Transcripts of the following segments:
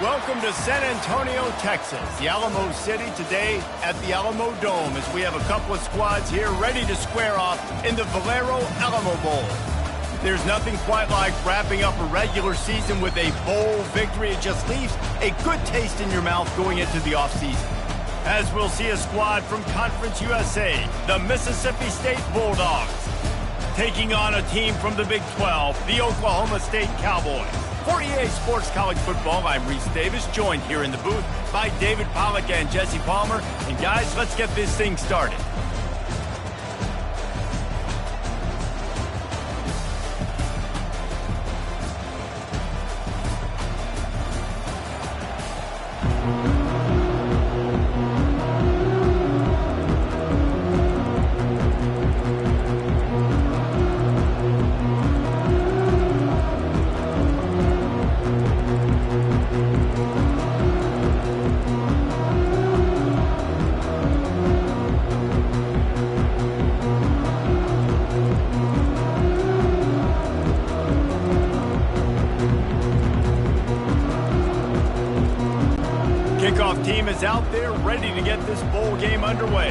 Welcome to San Antonio, Texas, the Alamo City today at the Alamo Dome as we have a couple of squads here ready to square off in the Valero Alamo Bowl. There's nothing quite like wrapping up a regular season with a bowl victory. It just leaves a good taste in your mouth going into the offseason. As we'll see a squad from Conference USA, the Mississippi State Bulldogs, taking on a team from the Big 12, the Oklahoma State Cowboys. For EA Sports College Football, I'm Reese Davis, joined here in the booth by David Pollack and Jesse Palmer. And guys, let's get this thing started. Kickoff team is out there ready to get this bowl game underway.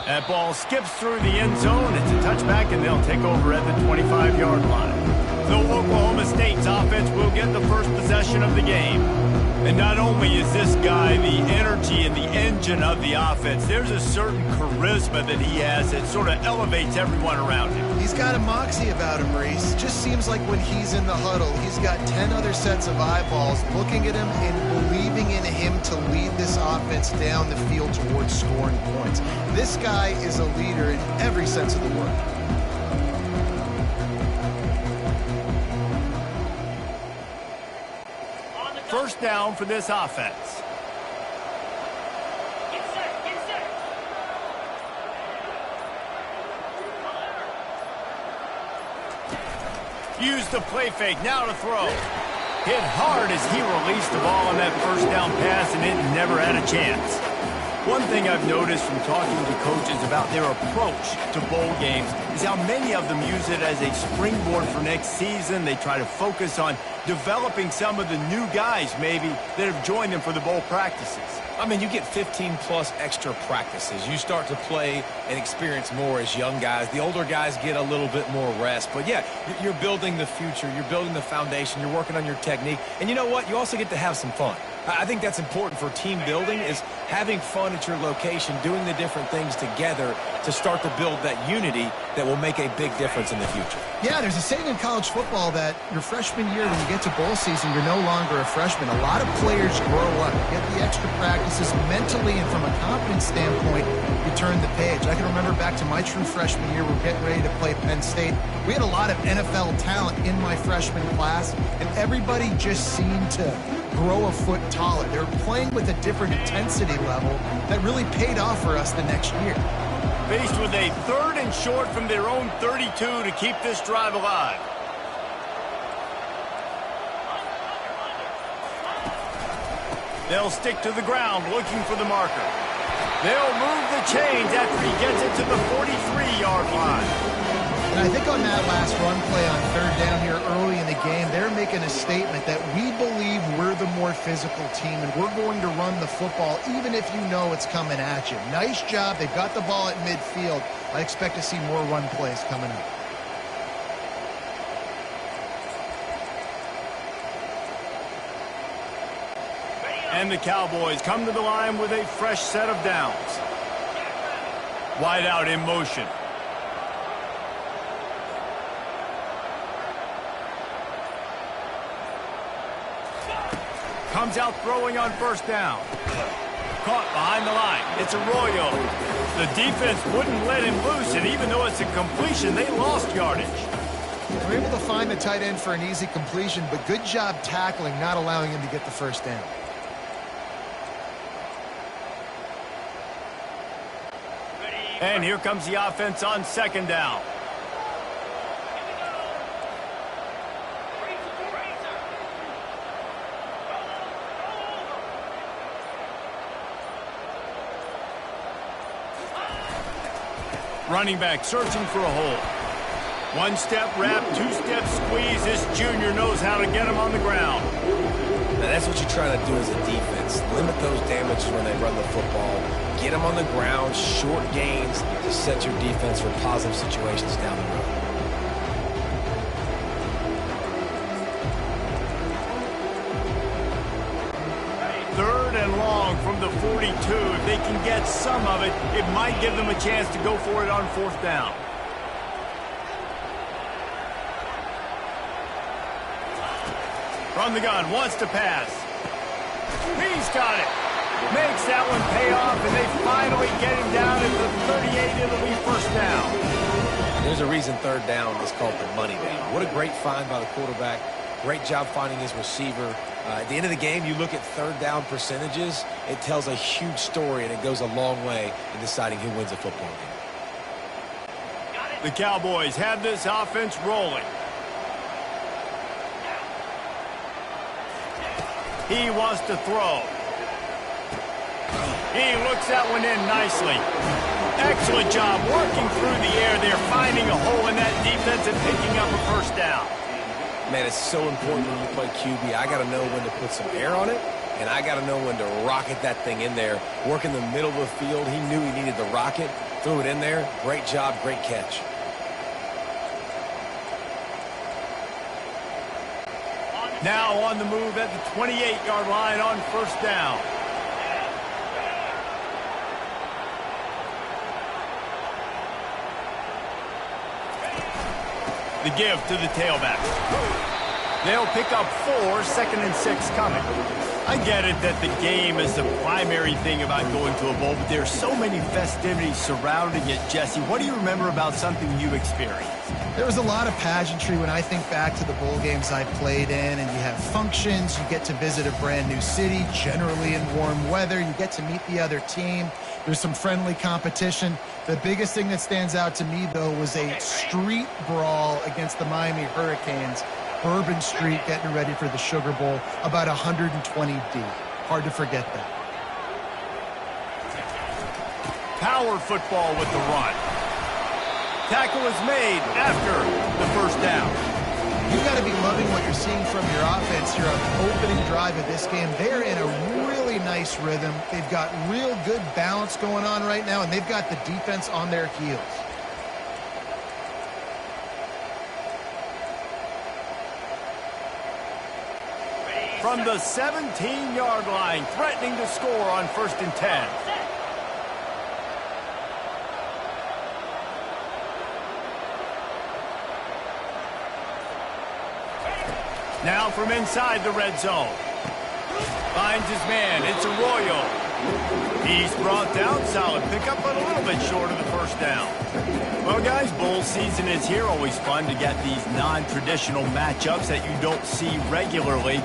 That ball skips through the end zone. It's a touchback, and they'll take over at the 25-yard line. So Oklahoma State's offense will get the first possession of the game. And not only is this guy the energy and the engine of the offense, there's a certain charisma that he has that sort of elevates everyone around him. He's got a moxie about him, Reese. Just seems like when he's in the huddle, he's got 10 other sets of eyeballs looking at him and believing in him to lead this offense down the field towards scoring points. This guy is a leader in every sense of the word. First down for this offense. Use the play fake, now to throw. Hit hard as he released the ball on that first down pass, and it never had a chance. One thing I've noticed from talking to coaches about their approach to bowl games is how many of them use it as a springboard for next season. They try to focus on developing some of the new guys, maybe, that have joined them for the bowl practices. I mean, you get 15-plus extra practices. You start to play and experience more as young guys. The older guys get a little bit more rest. But, yeah, you're building the future. You're building the foundation. You're working on your technique. And you know what? You also get to have some fun. I think that's important for team building, is having fun at your location, doing the different things together to start to build that unity that will make a big difference in the future. Yeah, there's a saying in college football that your freshman year, when you get to bowl season, you're no longer a freshman. A lot of players grow up, get the extra practices mentally, and from a confidence standpoint, you turn the page. I can remember back to my true freshman year, we're getting ready to play Penn State. We had a lot of NFL talent in my freshman class, and everybody just seemed to grow a foot taller. They were playing with a different intensity level that really paid off for us the next year. Faced with a 3rd and short from their own 32 to keep this drive alive. They'll stick to the ground looking for the marker. They'll move the chains after he gets it to the 43-yard line. And I think on that last run play on 3rd down here early in the game, they're making a statement that we believe we're the more physical team and we're going to run the football even if you know it's coming at you. Nice job. They've got the ball at midfield. I expect to see more run plays coming up. And the Cowboys come to the line with a fresh set of downs. Wide out in motion. Comes out throwing on first down. Caught behind the line. It's Arroyo. The defense wouldn't let him loose, and even though it's a completion, they lost yardage. They were able to find the tight end for an easy completion, but good job tackling, not allowing him to get the first down. And here comes the offense on 2nd down. Running back searching for a hole. One-step wrap, two-step squeeze. This junior knows how to get him on the ground. Now that's what you try to do as a defense. Limit those damages when they run the football. Get them on the ground, short gains to set your defense for positive situations down the road. Third and long from the 42. If they can get some of it, it might give them a chance to go for it on fourth down. From the gun, wants to pass. He's got it. Makes that one pay off, and they finally get him down at the 38. It'll be first down. There's a reason third down is called the money down. What a great find by the quarterback. Great job finding his receiver. At the end of the game, you look at third down percentages. It tells a huge story, and it goes a long way in deciding who wins a football game. The Cowboys have this offense rolling. He wants to throw. He looks that one in nicely. Excellent job working through the air there, finding a hole in that defense and picking up a first down. Man, it's so important when you play QB. I got to know when to put some air on it, and I got to know when to rocket that thing in there. Work in the middle of the field. He knew he needed the rocket. Threw it in there. Great job, great catch. Now on the move at the 28-yard line on first down. The give to the tailback. They'll pick up 4, 2nd and 6 coming. I get it that the game is the primary thing about going to a bowl, but there's so many festivities surrounding it. Jesse, what do you remember about something you experienced? There was a lot of pageantry when I think back to the bowl games I played in, and you have functions, you get to visit a brand new city, generally in warm weather, you get to meet the other team, there's some friendly competition. The biggest thing that stands out to me, though, was a street brawl against the Miami Hurricanes, Bourbon Street, getting ready for the Sugar Bowl, about 120 deep. Hard to forget that. Power football with the run. Tackle is made after the first down. You've got to be loving what you're seeing from your offense here on the opening drive of this game. They're in a really nice rhythm. They've got real good balance going on right now, and they've got the defense on their heels. From the 17-yard line, threatening to score on 1st and 10. Now from inside the red zone. Finds his man. It's Arroyo. He's brought down. Solid pickup, but a little bit short of the first down. Well, guys, bowl season is here. Always fun to get these non-traditional matchups that you don't see regularly.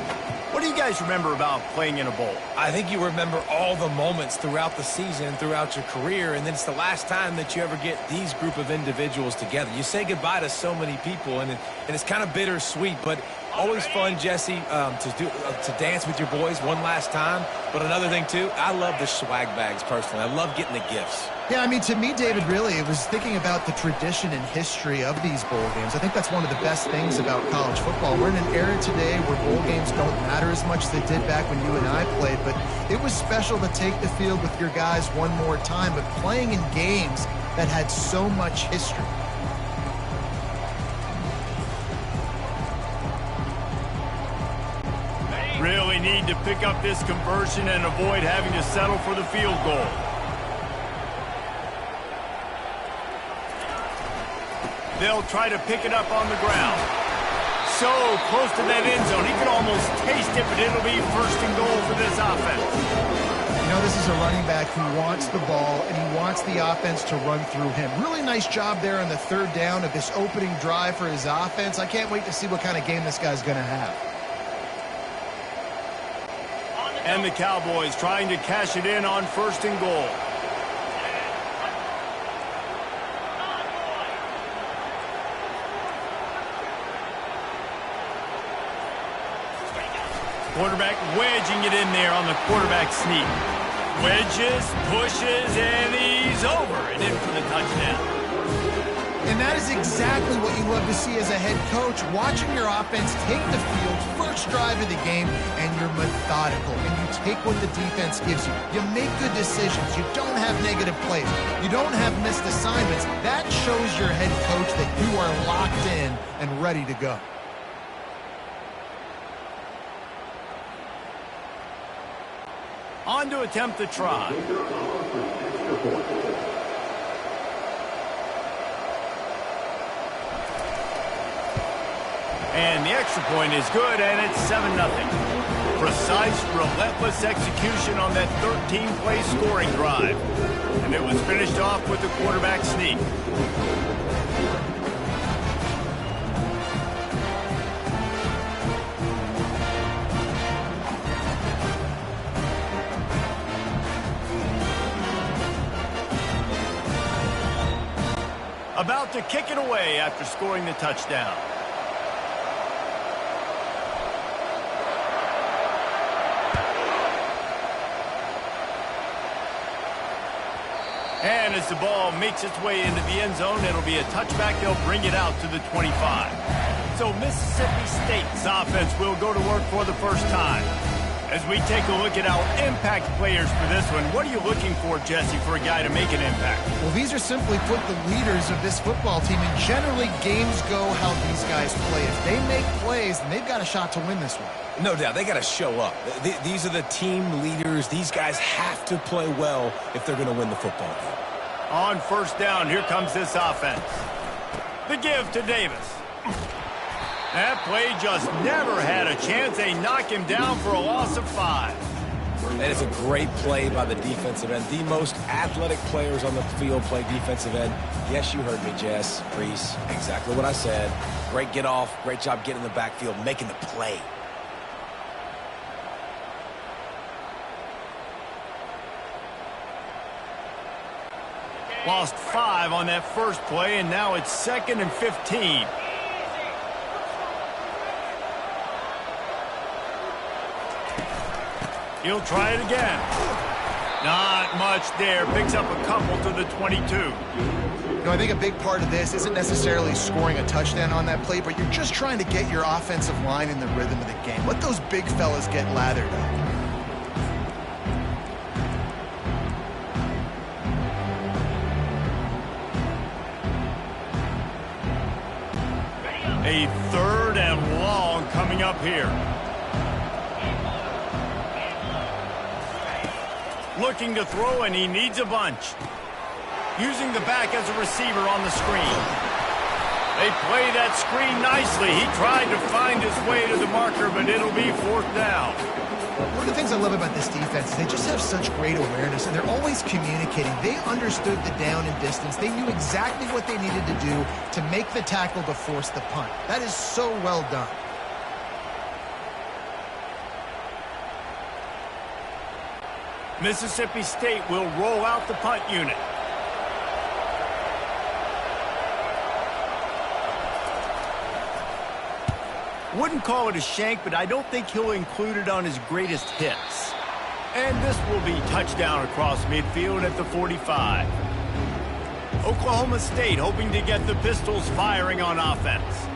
What do you guys remember about playing in a bowl? I think you remember all the moments throughout the season, throughout your career, and then it's the last time that you ever get these group of individuals together. You say goodbye to so many people, and it's kind of bittersweet, but always fun, Jesse, to dance with your boys one last time. But another thing, too, I love the swag bags, personally. I love getting the gifts. Yeah, I mean, to me, David, really, it was thinking about the tradition and history of these bowl games. I think that's one of the best things about college football. We're in an era today where bowl games don't matter as much as they did back when you and I played, but it was special to take the field with your guys one more time, but playing in games that had so much history. Really need to pick up this conversion and avoid having to settle for the field goal. They'll try to pick it up on the ground. So close to that end zone. He can almost taste it, but it'll be 1st and goal for this offense. You know, this is a running back who wants the ball, and he wants the offense to run through him. Really nice job there on the 3rd down of this opening drive for his offense. I can't wait to see what kind of game this guy's going to have. And the Cowboys trying to cash it in on 1st and goal. Quarterback wedging it in there on the quarterback sneak. Wedges, pushes, and he's over and in for the touchdown. And that is exactly what you love to see as a head coach, watching your offense take the field, first drive of the game, and you're methodical, and you take what the defense gives you. You make good decisions. You don't have negative plays. You don't have missed assignments. That shows your head coach that you are locked in and ready to go. On to attempt the try. And the extra point is good, and it's 7-0. Precise, relentless execution on that 13-play scoring drive. And it was finished off with the quarterback sneak. About to kick it away after scoring the touchdown. And as the ball makes its way into the end zone, it'll be a touchback. They'll bring it out to the 25. So Mississippi State's offense will go to work for the first time. As we take a look at our impact players for this one, what are you looking for, Jesse, for a guy to make an impact? Well, these are simply put the leaders of this football team, and generally games go how these guys play. If they make plays, then they've got a shot to win this one. No doubt. They got to show up. These are the team leaders. These guys have to play well if they're going to win the football game. On first down, here comes this offense. The give to Davis. That play just never had a chance. They knock him down for a loss of 5. That is a great play by the defensive end. The most athletic players on the field play defensive end. Yes, you heard me, Jess, Reese. Exactly what I said. Great get off. Great job getting in the backfield, making the play. Lost 5 on that first play, and now it's 2nd and 15. He'll try it again. Not much there. Picks up a couple to the 22. You know, I think a big part of this isn't necessarily scoring a touchdown on that play, but you're just trying to get your offensive line in the rhythm of the game. Let those big fellas get lathered up. A 3rd and long coming up here. Looking to throw, and he needs a bunch. Using the back as a receiver on the screen. They play that screen nicely. He tried to find his way to the marker, but it'll be 4th down. One of the things I love about this defense is they just have such great awareness, and they're always communicating. They understood the down and distance. They knew exactly what they needed to do to make the tackle to force the punt. That is so well done. Mississippi State will roll out the punt unit. Wouldn't call it a shank, but I don't think he'll include it on his greatest hits. And this will be touchdown across midfield at the 45. Oklahoma State hoping to get the Pistols firing on offense.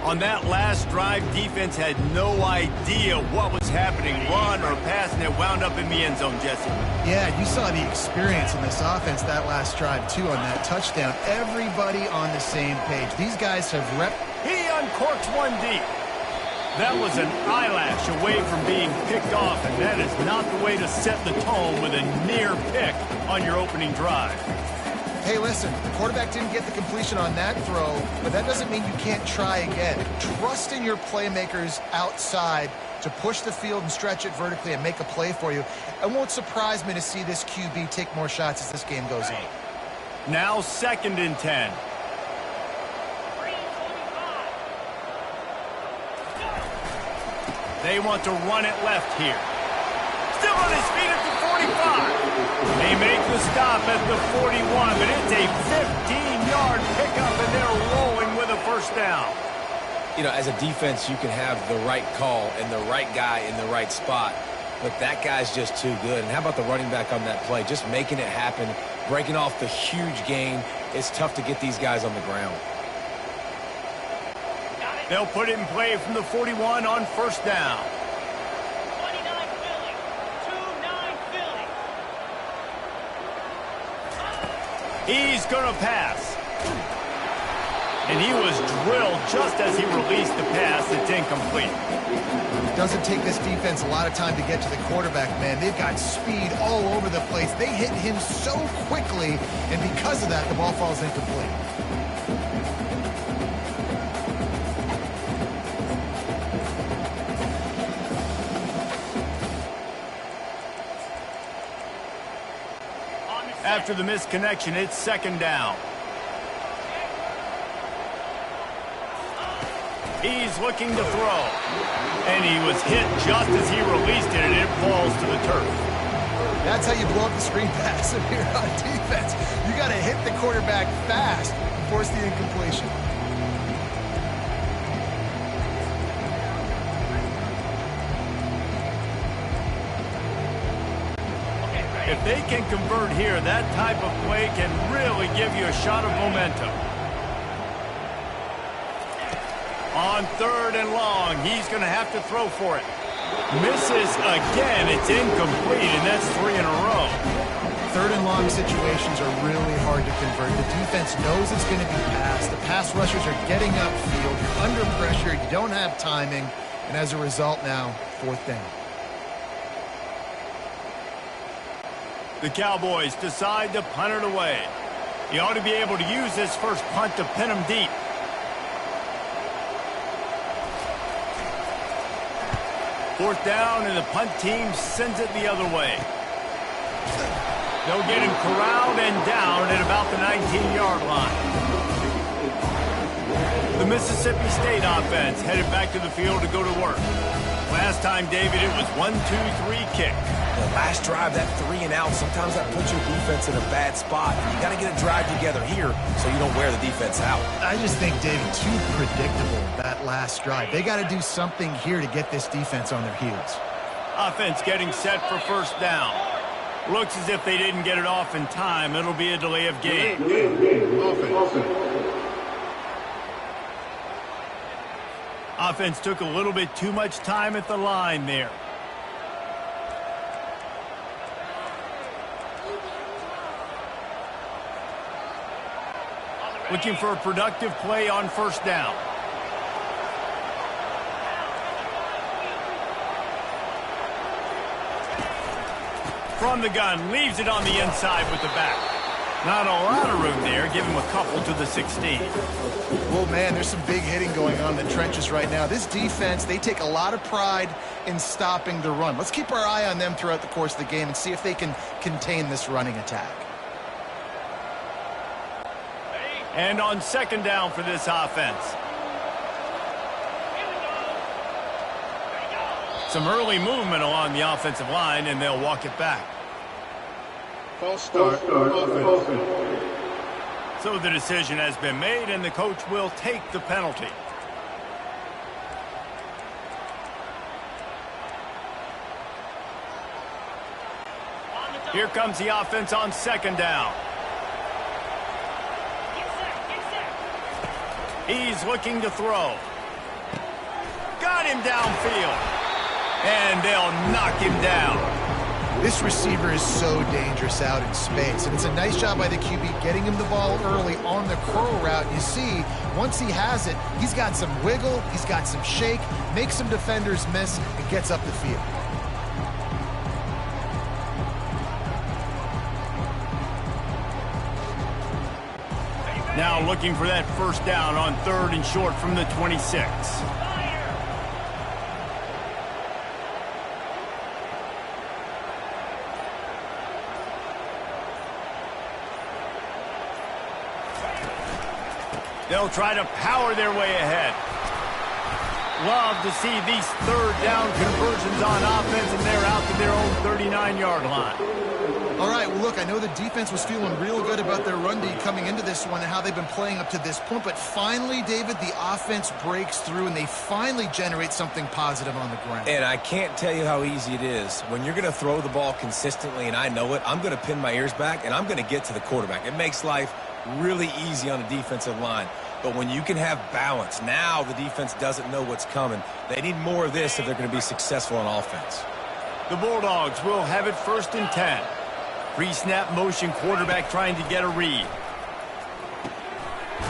On that last drive, defense had no idea what was happening, run or pass, and it wound up in the end zone, Jesse. Yeah, you saw the experience in this offense that last drive, too, on that touchdown. Everybody on the same page. These guys have He uncorks one deep. That was an eyelash away from being picked off, and that is not the way to set the tone with a near pick on your opening drive. Hey, listen, the quarterback didn't get the completion on that throw, but that doesn't mean you can't try again. Trust in your playmakers outside to push the field and stretch it vertically and make a play for you. It won't surprise me to see this QB take more shots as this game goes on. Now 2nd and 10. They want to run it left here. Still on his feet at the 45. They make the stop at the 41, but it's a 15-yard pickup, and they're rolling with a first down. You know, as a defense, you can have the right call and the right guy in the right spot. Look, that guy's just too good. And how about the running back on that play? Just making it happen, breaking off the huge gain. It's tough to get these guys on the ground. They'll put it in play from the 41 on first down. 29 Philly. 2-9 Philly. He's going to pass. And he was drilled just as he released the pass. It's incomplete. It doesn't take this defense a lot of time to get to the quarterback, man. They've got speed all over the place. They hit him so quickly, and because of that, the ball falls incomplete. After the missed connection, it's second down. He's looking to throw. And he was hit just as he released it, and it falls to the turf. That's how you blow up the screen pass if you're on defense. You got to hit the quarterback fast and force the incompletion. If they can convert here, that type of play can really give you a shot of momentum. On third and long, he's going to have to throw for it. Misses again. It's incomplete, and that's 3 in a row. Third and long situations are really hard to convert. The defense knows it's going to be passed. The pass rushers are getting upfield. You're under pressure. You don't have timing. And as a result now, fourth down. The Cowboys decide to punt it away. You ought to be able to use this first punt to pin them deep. Fourth down, and the punt team sends it the other way. They'll get him corralled and down at about the 19-yard line. The Mississippi State offense headed back to the field to go to work. Last time, David, it was 1-2-3 kick. The last drive, that 3 and out, sometimes that puts your defense in a bad spot. You got to get a drive together here so you don't wear the defense out. I just think, David, too predictable, that last drive. They got to do something here to get this defense on their heels. Offense getting set for first down. Looks as if they didn't get it off in time. It'll be a delay of game. Offense took a little bit too much time at the line there. Looking for a productive play on first down. From the gun, leaves it on the inside with the back. Not a lot of room there. Give him a couple to the 16. Well, man, there's some big hitting going on in the trenches right now. This defense, they take a lot of pride in stopping the run. Let's keep our eye on them throughout the course of the game and see if they can contain this running attack. And on second down for this offense. Some early movement along the offensive line, and they'll walk it back. False start. So the decision has been made, and the coach will take the penalty. Here comes the offense on second down. He's looking to throw. Got him downfield. And they'll knock him down. This receiver is so dangerous out in space, and it's a nice job by the QB getting him the ball early on the curl route. You see, once he has it, he's got some wiggle, he's got some shake, makes some defenders miss, and gets up the field. Now looking for that first down on third and short from the 26. They'll try to power their way ahead. Love to see these third down conversions on offense, and they're out to their own 39-yard line. All right, well, look, I know the defense was feeling real good about their run D coming into this one and how they've been playing up to this point, but finally, David, the offense breaks through and they finally generate something positive on the ground. And I can't tell you how easy it is. When you're going to throw the ball consistently, and I know it, I'm going to pin my ears back, and I'm going to get to the quarterback. It makes life really easy on a defensive line. But when you can have balance, now the defense doesn't know what's coming. They need more of this if they're going to be successful on offense. The Bulldogs will have it 1st and 10. Pre-snap motion, quarterback trying to get a read.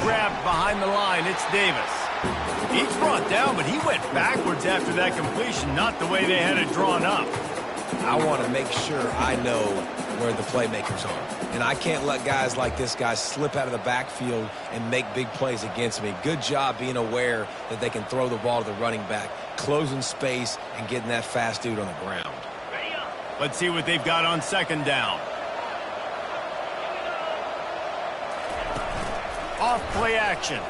Grabbed behind the line, it's Davis. He's brought down, but he went backwards after that completion, not the way they had it drawn up. I want to make sure I know where the playmakers are. And I can't let guys like this guy slip out of the backfield and make big plays against me. Good job being aware that they can throw the ball to the running back, closing space, and getting that fast dude on the ground. Let's see what they've got on 2nd down. Off play action.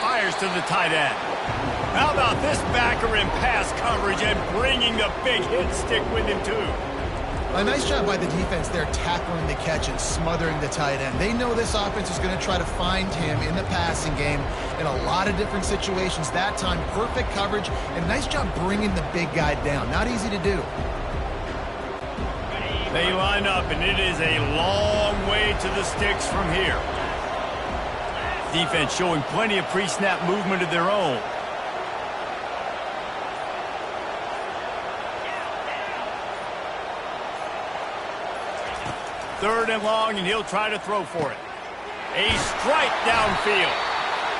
Fires to the tight end. How about this backer in pass coverage and bringing the big hit stick with him too? A nice job by the defense there, tackling the catch and smothering the tight end. They know this offense is going to try to find him in the passing game in a lot of different situations. That time, perfect coverage and nice job bringing the big guy down. Not easy to do. They line up, and it is a long way to the sticks from here. Defense showing plenty of pre-snap movement of their own. Third and long, and he'll try to throw for it. A strike downfield.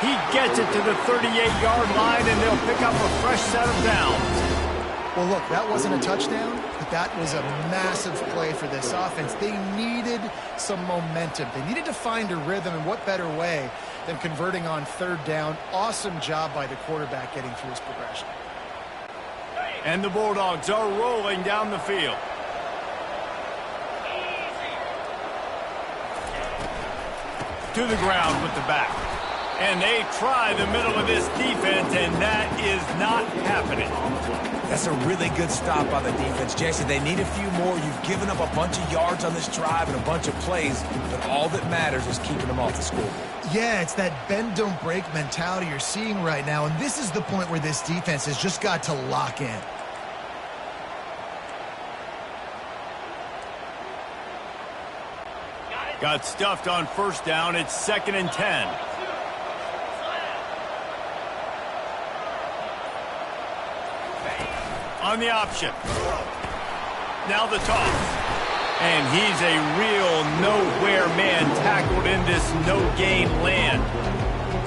He gets it to the 38-yard line, and they'll pick up a fresh set of downs. Well, look, that wasn't a touchdown, but that was a massive play for this offense. They needed some momentum. They needed to find a rhythm, and what better way than converting on 3rd down. Awesome job by the quarterback getting through his progression. And the Bulldogs are rolling down the field. To the ground with the back. And they try the middle of this defense, and that is not happening. That's a really good stop by the defense. Jason, they need a few more. You've given up a bunch of yards on this drive and a bunch of plays, but all that matters is keeping them off the scoreboard. Yeah, it's that bend, don't break mentality you're seeing right now, and this is the point where this defense has just got to lock in. Got stuffed on 1st down. It's 2nd and 10. On the option. Now the toss. And he's a real nowhere man tackled in this no-gain land.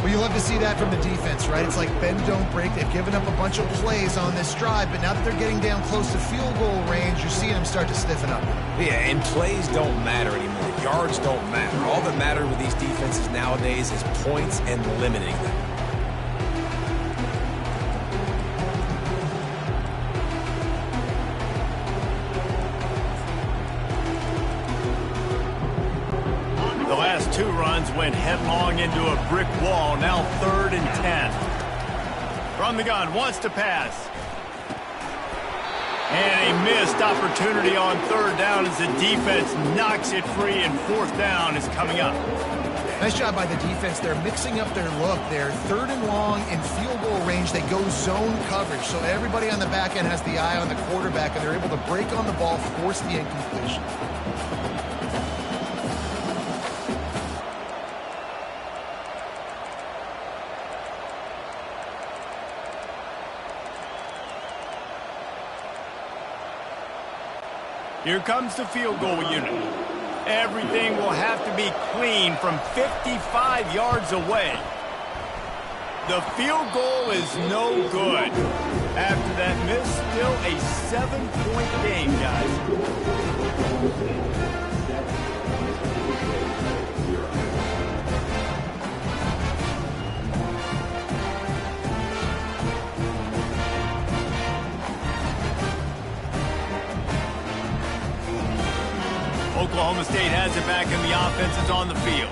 Well, you love to see that from the defense, right? It's like bend, don't break. They've given up a bunch of plays on this drive, but now that they're getting down close to field goal range, you're seeing them start to stiffen up. Yeah, and plays don't matter anymore. Yards don't matter. All that matters with these defenses nowadays is points and limiting them. The last 2 runs went headlong into a brick wall. Now 3rd and 10. From the gun, wants to pass. And a missed opportunity on 3rd down as the defense knocks it free, and 4th down is coming up. Nice job by the defense. They're mixing up their look. They're 3rd and long in field goal range. They go zone coverage, so everybody on the back end has the eye on the quarterback, and they're able to break on the ball, force the incompletion. Here comes the field goal unit. Everything will have to be clean from 55 yards away. The field goal is no good. After that miss, still a 7-point game, guys. Oklahoma State has it back, and the offense is on the field.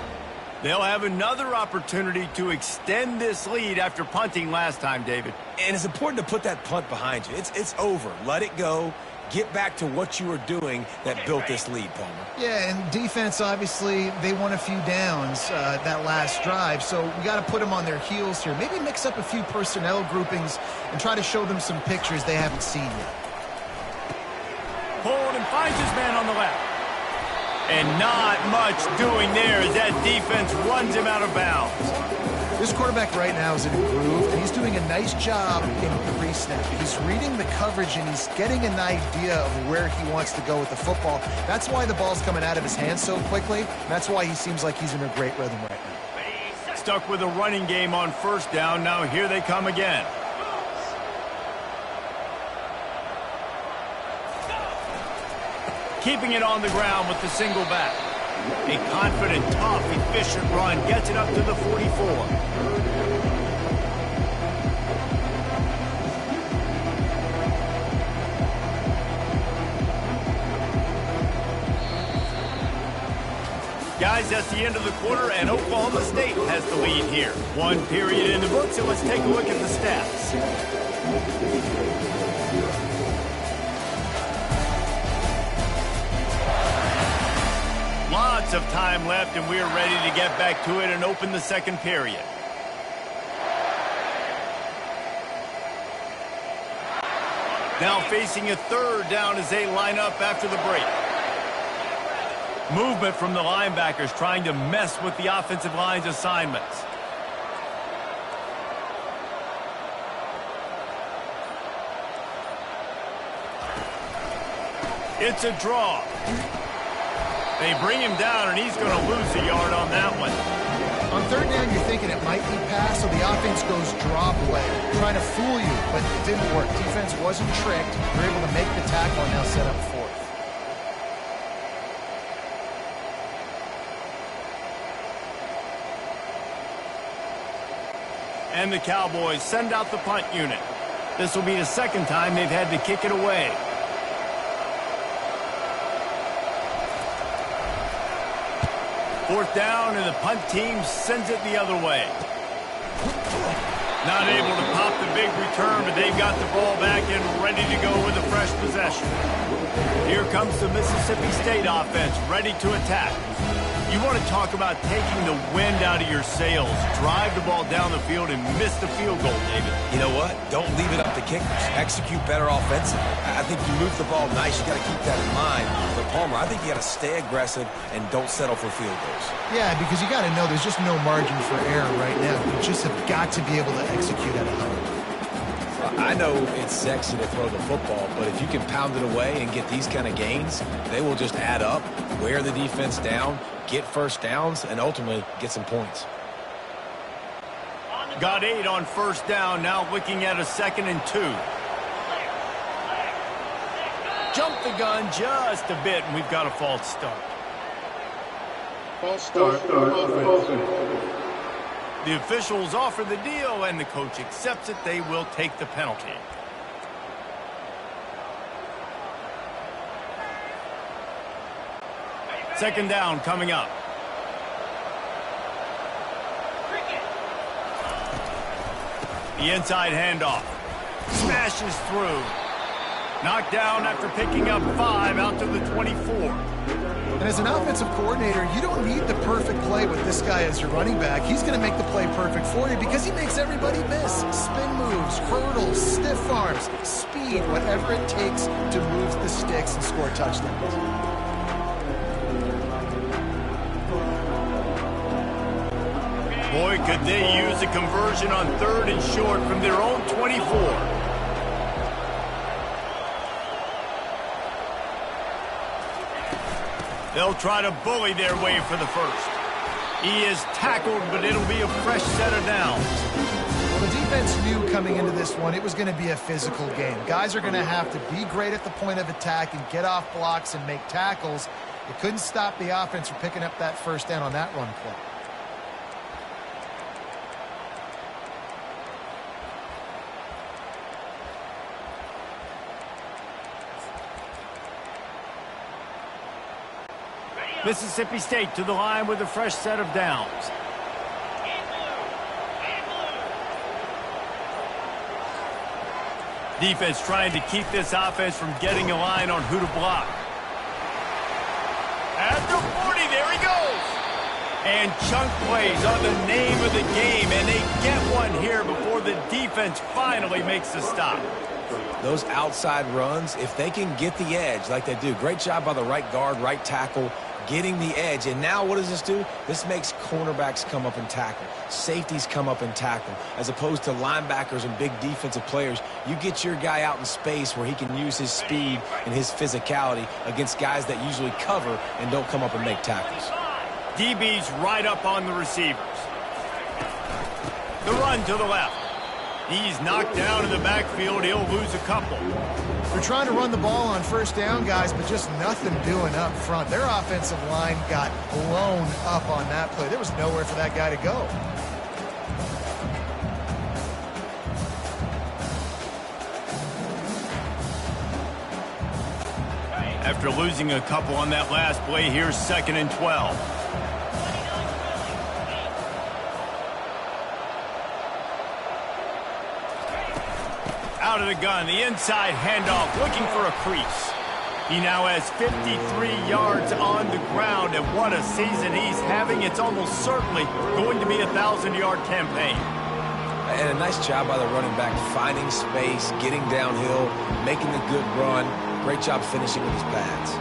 They'll have another opportunity to extend this lead after punting last time, David. And it's important to put that punt behind you. It's over. Let it go. Get back to what you were doing that built this lead, Palmer. Yeah, and defense, obviously, they won a few downs that last drive, so we got to put them on their heels here. Maybe mix up a few personnel groupings and try to show them some pictures they haven't seen yet. Pulled and finds his man on the left. And not much doing there as that defense runs him out of bounds. This quarterback right now is in a groove, and he's doing a nice job in pre-snap. He's reading the coverage, and he's getting an idea of where he wants to go with the football. That's why the ball's coming out of his hands so quickly. That's why he seems like he's in a great rhythm right now. Stuck with a running game on first down. Now here they come again. Keeping it on the ground with the single back. A confident, tough, efficient run gets it up to the 44. Guys, that's the end of the quarter, and Oklahoma State has the lead here. One period in the books, so let's take a look at the stats. Lots of time left, and we're ready to get back to it and open the second period. Now facing a third down as they line up after the break. Movement from the linebackers trying to mess with the offensive line's assignments. It's a draw. They bring him down, and he's going to lose a yard on that one. On third down, you're thinking it might be pass, so the offense goes drop away, trying to fool you, but it didn't work. Defense wasn't tricked. They're able to make the tackle and now set up fourth. And the Cowboys send out the punt unit. This will be the second time they've had to kick it away. Fourth down, and the punt team sends it the other way. Not able to pop the big return, but they've got the ball back and ready to go with a fresh possession. Here comes the Mississippi State offense, ready to attack. You want to talk about taking the wind out of your sails. Drive the ball down the field and miss the field goal, David. You know what? Don't leave it up to kickers. Execute better offensively. I think you move the ball nice. You got to keep that in mind. But Palmer, I think you got to stay aggressive and don't settle for field goals. Yeah, because you got to know there's just no margin for error right now. You just have got to be able to execute at a high level. I know it's sexy to throw the football, but if you can pound it away and get these kind of gains, they will just add up, wear the defense down, get first downs, and ultimately get some points. Got 8 on first down, now looking at a 2nd and 2. Jump the gun just a bit, and we've got a false start. False start. Offense. The officials offer the deal, and the coach accepts it. They will take the penalty. Second down coming up. The inside handoff. Smashes through. Knocked down after picking up 5 out to the 24. And as an offensive coordinator, you don't need the perfect play with this guy as your running back. He's going to make the play perfect for you because he makes everybody miss. Spin moves, hurdles, stiff arms, speed, whatever it takes to move the sticks and score touchdowns. Boy, could they use a conversion on 3rd and short from their own 24. They'll try to bully their way for the first. He is tackled, but it'll be a fresh set of downs. Well, the defense knew coming into this one it was going to be a physical game. Guys are going to have to be great at the point of attack and get off blocks and make tackles. It couldn't stop the offense from picking up that first down on that run play. Mississippi State to the line with a fresh set of downs. Defense trying to keep this offense from getting a line on who to block. At the 40, there he goes. And chunk plays are the name of the game, and they get one here before the defense finally makes the stop. Those outside runs, if they can get the edge like they do, great job by the right guard, right tackle, getting the edge. And now what does this do? This makes cornerbacks come up and tackle. Safeties come up and tackle. As opposed to linebackers and big defensive players, you get your guy out in space where he can use his speed and his physicality against guys that usually cover and don't come up and make tackles. DB's right up on the receivers. The run to the left. He's knocked down in the backfield. He'll lose a couple. They're trying to run the ball on first down, guys, but just nothing doing up front. Their offensive line got blown up on that play. There was nowhere for that guy to go. After losing a couple on that last play, here's 2nd and 12. Out of the gun, the inside handoff, looking for a crease. He now has 53 yards on the ground, and what a season he's having. It's almost certainly going to be a 1,000-yard campaign. And a nice job by the running back, finding space, getting downhill, making a good run. Great job finishing with his pads.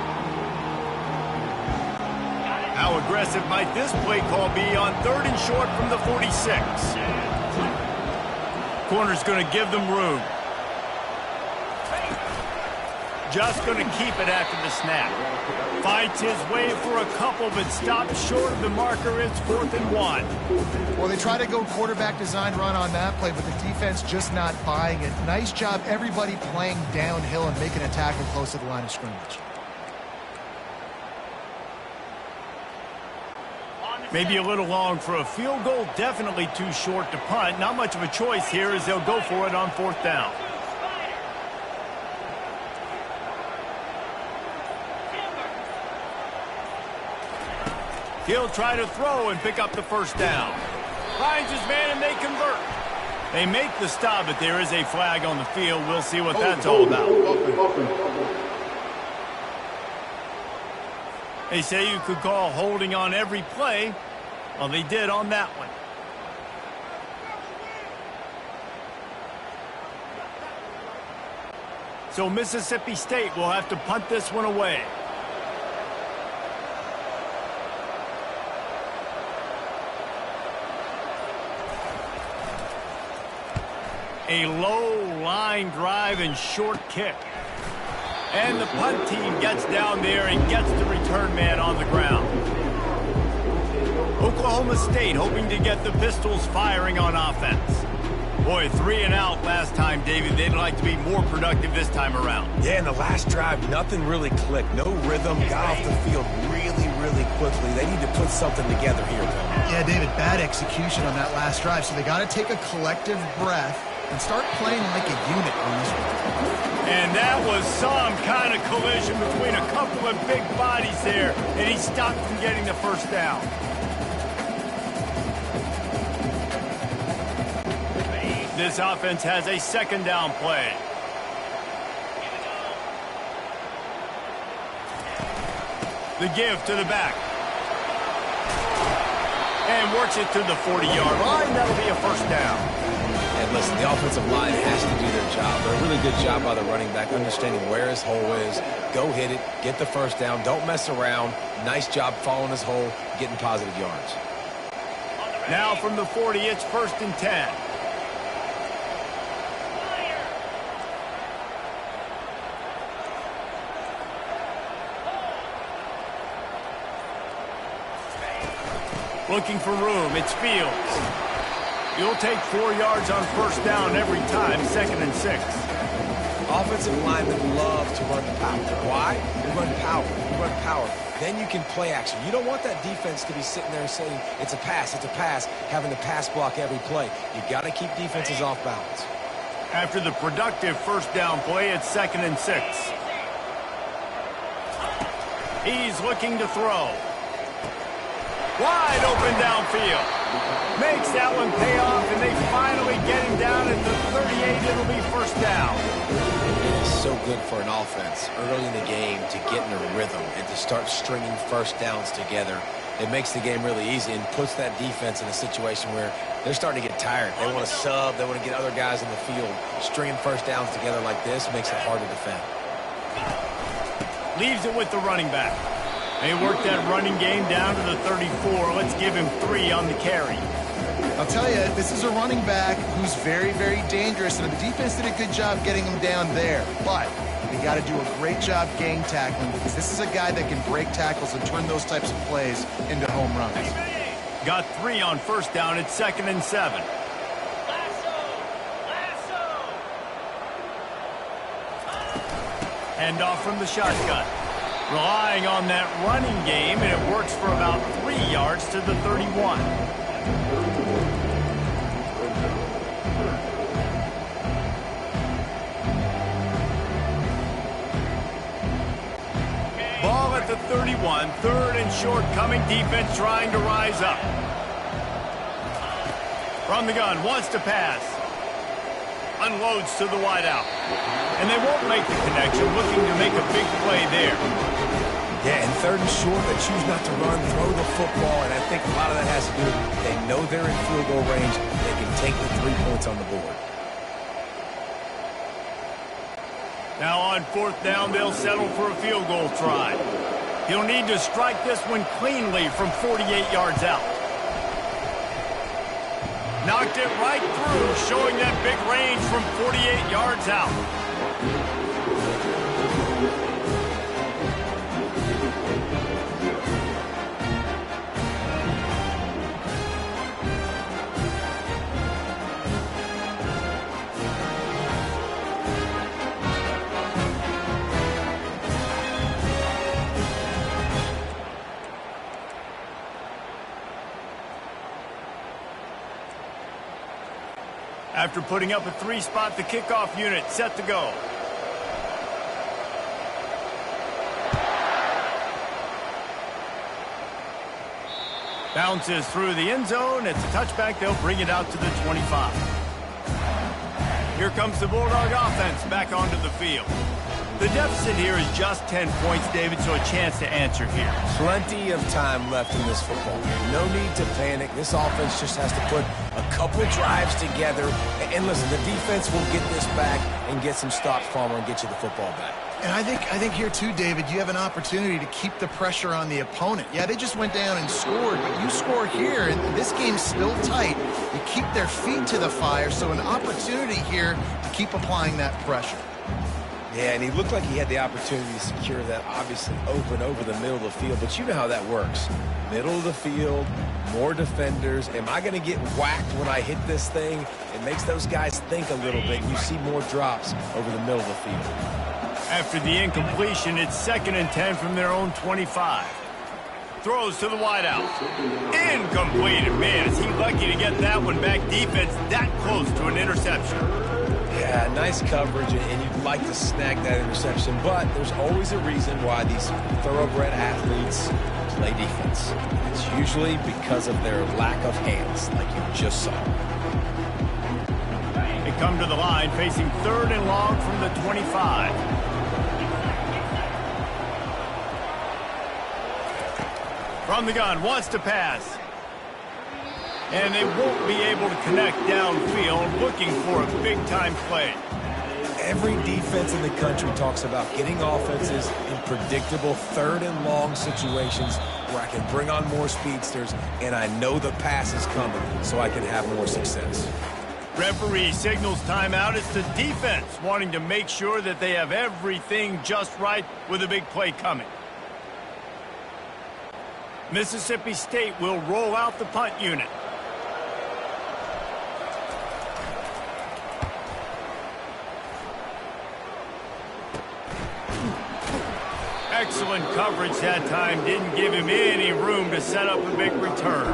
How aggressive might this play call be on 3rd and short from the 46? Corner's going to give them room. Just going to keep it after the snap. Fights his way for a couple, but stops short of the marker. It's 4th and 1. Well, they try to go quarterback design run on that play, but the defense just not buying it. Nice job, everybody playing downhill and making a tackle close to the line of scrimmage. Maybe a little long for a field goal. Definitely too short to punt. Not much of a choice here as they'll go for it on 4th down. He'll try to throw and pick up the 1st down. Finds his man and they convert. They make the stop, but there is a flag on the field. We'll see what that's all about. They say you could call holding on every play. Well, they did on that one. So Mississippi State will have to punt this one away. A low line drive and short kick. And the punt team gets down there and gets the return man on the ground. Oklahoma State hoping to get the Pistols firing on offense. Boy, 3 and out last time, David. They'd like to be more productive this time around. Yeah, in the last drive, nothing really clicked. No rhythm, got off the field really quickly. They need to put something together here, Bill. Yeah, David, bad execution on that last drive, so they got to take a collective breath and start playing like a unit on this one. And that was some kind of collision between a couple of big bodies there, and he stopped from getting the 1st down. This offense has a 2nd down play. The give to the back. And works it to the 40-yard line. That'll be a 1st down. And listen, the offensive line has to do their job. But a really good job by the running back, understanding where his hole is. Go hit it, get the 1st down, don't mess around. Nice job following his hole, getting positive yards. Now from the 40, it's 1st and 10. Looking for room, it's Fields. You'll take 4 yards on 1st down every time, 2nd and 6. Offensive linemen love to run power. Why? You run power. You run power. Then you can play action. You don't want that defense to be sitting there saying, it's a pass, having to pass block every play. You got to keep defenses off balance. After the productive 1st down play, it's 2nd and 6. He's looking to throw. Wide open downfield. Makes that one pay off, and they finally get him down at the 38. It'll be first down. It is so good for an offense early in the game to get in a rhythm and to start stringing first downs together. It makes the game really easy and puts that defense in a situation where they're starting to get tired. They want to sub. They want to get other guys in the field. Stringing first downs together like this makes it hard to defend. Leaves it with the running back. They work that running game down to the 34. Let's give him 3 on the carry. I'll tell you, this is a running back who's very, very dangerous, and the defense did a good job getting him down there. But they got to do a great job game tackling, because this is a guy that can break tackles and turn those types of plays into home runs. Got 3 on first down. It's 2nd and 7. Hand off from the shotgun. Relying on that running game, and it works for about 3 yards to the 31. Ball at the 31, 3rd and short coming. Defense trying to rise up. From the gun, wants to pass. Unloads to the wideout. And they won't make the connection, looking to make a big play there. Yeah, and 3rd and short, they choose not to run, throw the football, and I think a lot of that has to do with they know they're in field goal range. They can take the 3 points on the board. Now on 4th down, they'll settle for a field goal try. He'll need to strike this one cleanly from 48 yards out. Knocked it right through, showing that big range from 48 yards out. After putting up a 3-spot, the kickoff unit set to go. Bounces through the end zone. It's a touchback. They'll bring it out to the 25. Here comes the Bulldog offense back onto the field. The deficit here is just 10 points, David, so a chance to answer here. Plenty of time left in this football game. No need to panic. This offense just has to put a couple drives together. And listen, the defense will get this back and get some stops from and get you the football back. And I think here too, David, you have an opportunity to keep the pressure on the opponent. Yeah, they just went down and scored, but you score here, and this game's still tight. You keep their feet to the fire, so an opportunity here to keep applying that pressure. Yeah, and he looked like he had the opportunity to secure that obviously open over the middle of the field, but you know how that works. Middle of the field, more defenders. Am I going to get whacked when I hit this thing? It makes those guys think a little bit. You see more drops over the middle of the field. After the incompletion, it's 2nd and 10 from their own 25. Throws to the wideout. Incomplete. Man, is he lucky to get that one back. Defense that close to an interception. Yeah, nice coverage, and you'd like to snag that interception, but there's always a reason why these thoroughbred athletes play defense. It's usually because of their lack of hands, like you just saw. They come to the line, facing 3rd and long from the 25. From the gun, wants to pass. And they won't be able to connect downfield, looking for a big-time play. Every defense in the country talks about getting offenses in predictable 3rd and long situations where I can bring on more speedsters and I know the pass is coming so I can have more success. Referee signals timeout. It's the defense wanting to make sure that they have everything just right with a big play coming. Mississippi State will roll out the punt unit. Excellent coverage that time. Didn't give him any room to set up a big return.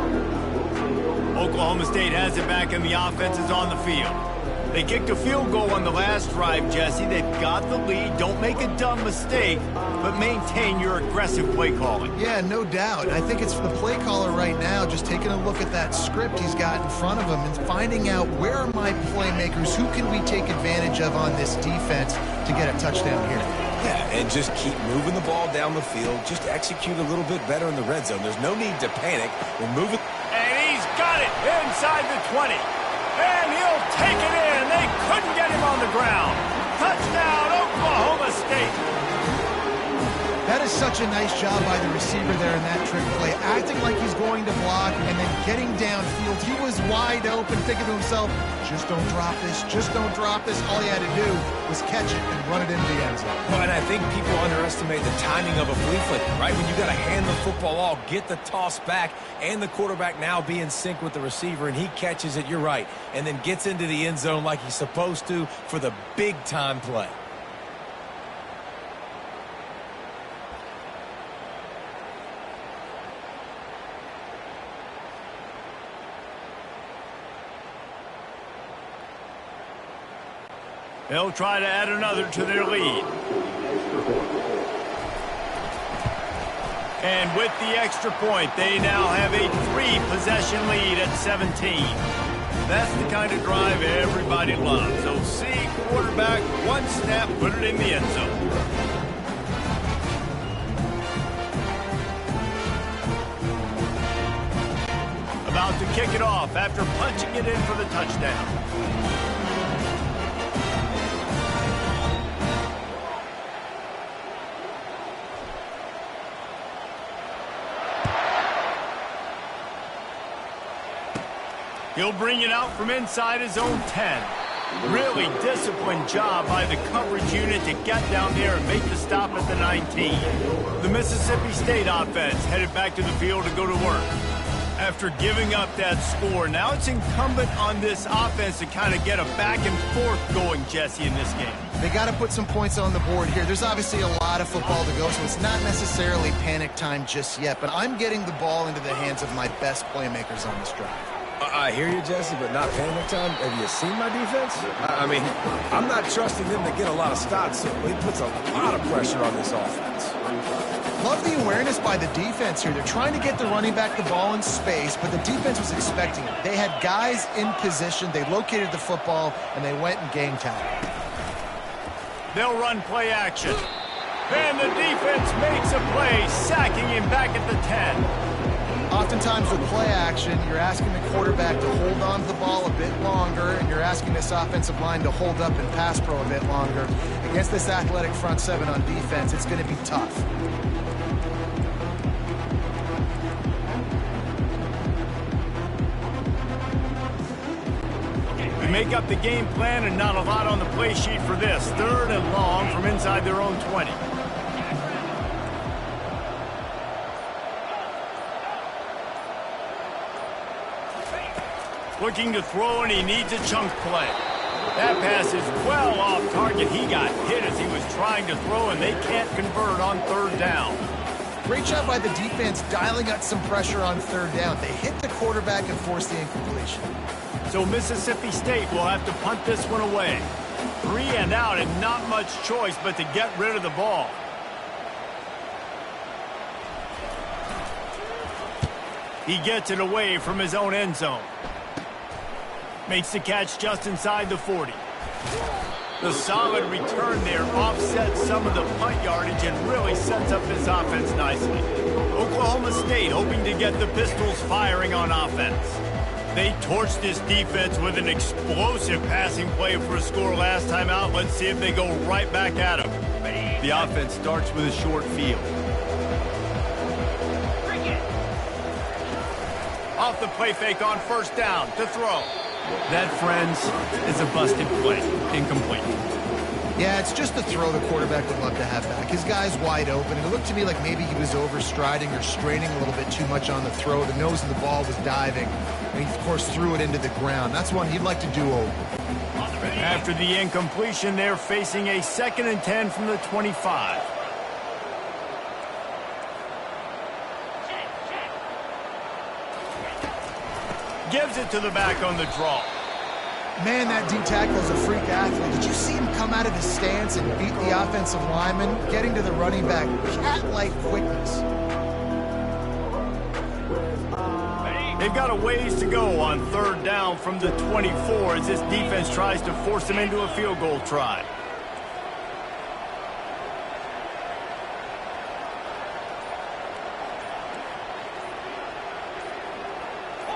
Oklahoma State has it back and the offense is on the field. They kicked a field goal on the last drive, Jesse. They've got the lead. Don't make a dumb mistake, but maintain your aggressive play calling. Yeah, no doubt. I think it's for the play caller right now, just taking a look at that script he's got in front of him and finding out where are my playmakers, who can we take advantage of on this defense to get a touchdown here. Yeah, and just keep moving the ball down the field. Just execute a little bit better in the red zone. There's no need to panic. We're moving. And he's got it inside the 20. And he'll take it in. They couldn't get him on the ground. Touchdown, Oklahoma State. That is such a nice job by the receiver there in that trick play, acting like he's going to block and then getting downfield. He was wide open, thinking to himself, just don't drop this, just don't drop this. All he had to do was catch it and run it into the end zone. Well, and I think people underestimate the timing of a flea flicker, right? When you got to hand the football off, get the toss back, and the quarterback now be in sync with the receiver, and he catches it, you're right, and then gets into the end zone like he's supposed to for the big-time play. They'll try to add another to their lead. And with the extra point, they now have a 3-possession lead at 17. That's the kind of drive everybody loves. So see quarterback, one snap, put it in the end zone. About to kick it off after punching it in for the touchdown. He'll bring it out from inside his own 10. Really disciplined job by the coverage unit to get down there and make the stop at the 19. The Mississippi State offense headed back to the field to go to work. After giving up that score, now it's incumbent on this offense to kind of get a back and forth going, Jesse, in this game. They got to put some points on the board here. There's obviously a lot of football to go, so it's not necessarily panic time just yet, but I'm getting the ball into the hands of my best playmakers on this drive. I hear you, Jesse, but not panic time. Have you seen my defense? I mean, I'm not trusting them to get a lot of stops, so it puts a lot of pressure on this offense. Love the awareness by the defense here. They're trying to get the running back the ball in space, but the defense was expecting it. They had guys in position, they located the football, and they went and gang tackle. They'll run play action. And the defense makes a play, sacking him back at the 10. Oftentimes with play action, you're asking the quarterback to hold on to the ball a bit longer, and you're asking this offensive line to hold up and pass pro a bit longer. Against this athletic front seven on defense, it's going to be tough. We make up the game plan and not a lot on the play sheet for this. 3rd and long from inside their own 20. Looking to throw, and he needs a chunk play. That pass is well off target. He got hit as he was trying to throw, and they can't convert on 3rd down. Great job by the defense dialing up some pressure on 3rd down. They hit the quarterback and forced the incompletion. So Mississippi State will have to punt this one away. 3 and out, and not much choice but to get rid of the ball. He gets it away from his own end zone. Makes the catch just inside the 40. The solid return there offsets some of the punt yardage and really sets up this offense nicely. Oklahoma State hoping to get the Pistols firing on offense. They torched this defense with an explosive passing play for a score last time out. Let's see if they go right back at him. The offense starts with a short field. Off the play fake on 1st down to throw. That, friends, is a busted play. Incomplete. Yeah, it's just the throw the quarterback would love to have back. His guy's wide open, and it looked to me like maybe he was overstriding or straining a little bit too much on the throw. The nose of the ball was diving, and he, of course, threw it into the ground. That's one he'd like to do over. After the incompletion, they're facing a 2nd and 10 from the 25. Gives it to the back on the draw. Man, that D tackle is a freak athlete. Did you see him come out of his stance and beat the offensive lineman, getting to the running back? Cat-like quickness. They've got a ways to go on 3rd down from the 24 as this defense tries to force them into a field goal try.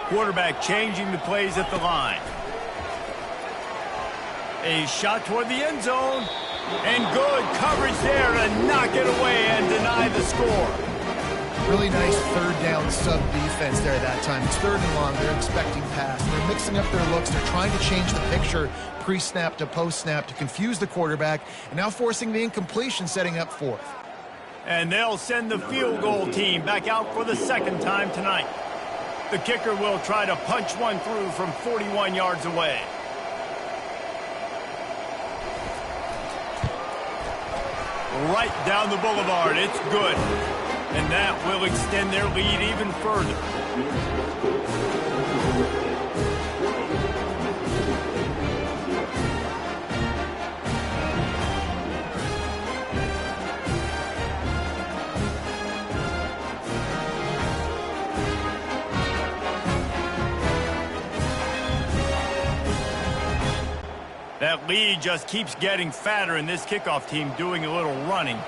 Quarterback changing the plays at the line. A shot toward the end zone. And good coverage there to knock it away and deny the score. Really nice 3rd down sub defense there that time. It's 3rd and long. They're expecting pass. They're mixing up their looks. They're trying to change the picture pre-snap to post-snap to confuse the quarterback, and now forcing the incompletion, setting up 4th. And they'll send the field goal team back out for the 2nd time tonight. The kicker will try to punch one through from 41 yards away. Right down the boulevard. It's good. And that will extend their lead even further. That lead just keeps getting fatter, and this kickoff team doing a little running.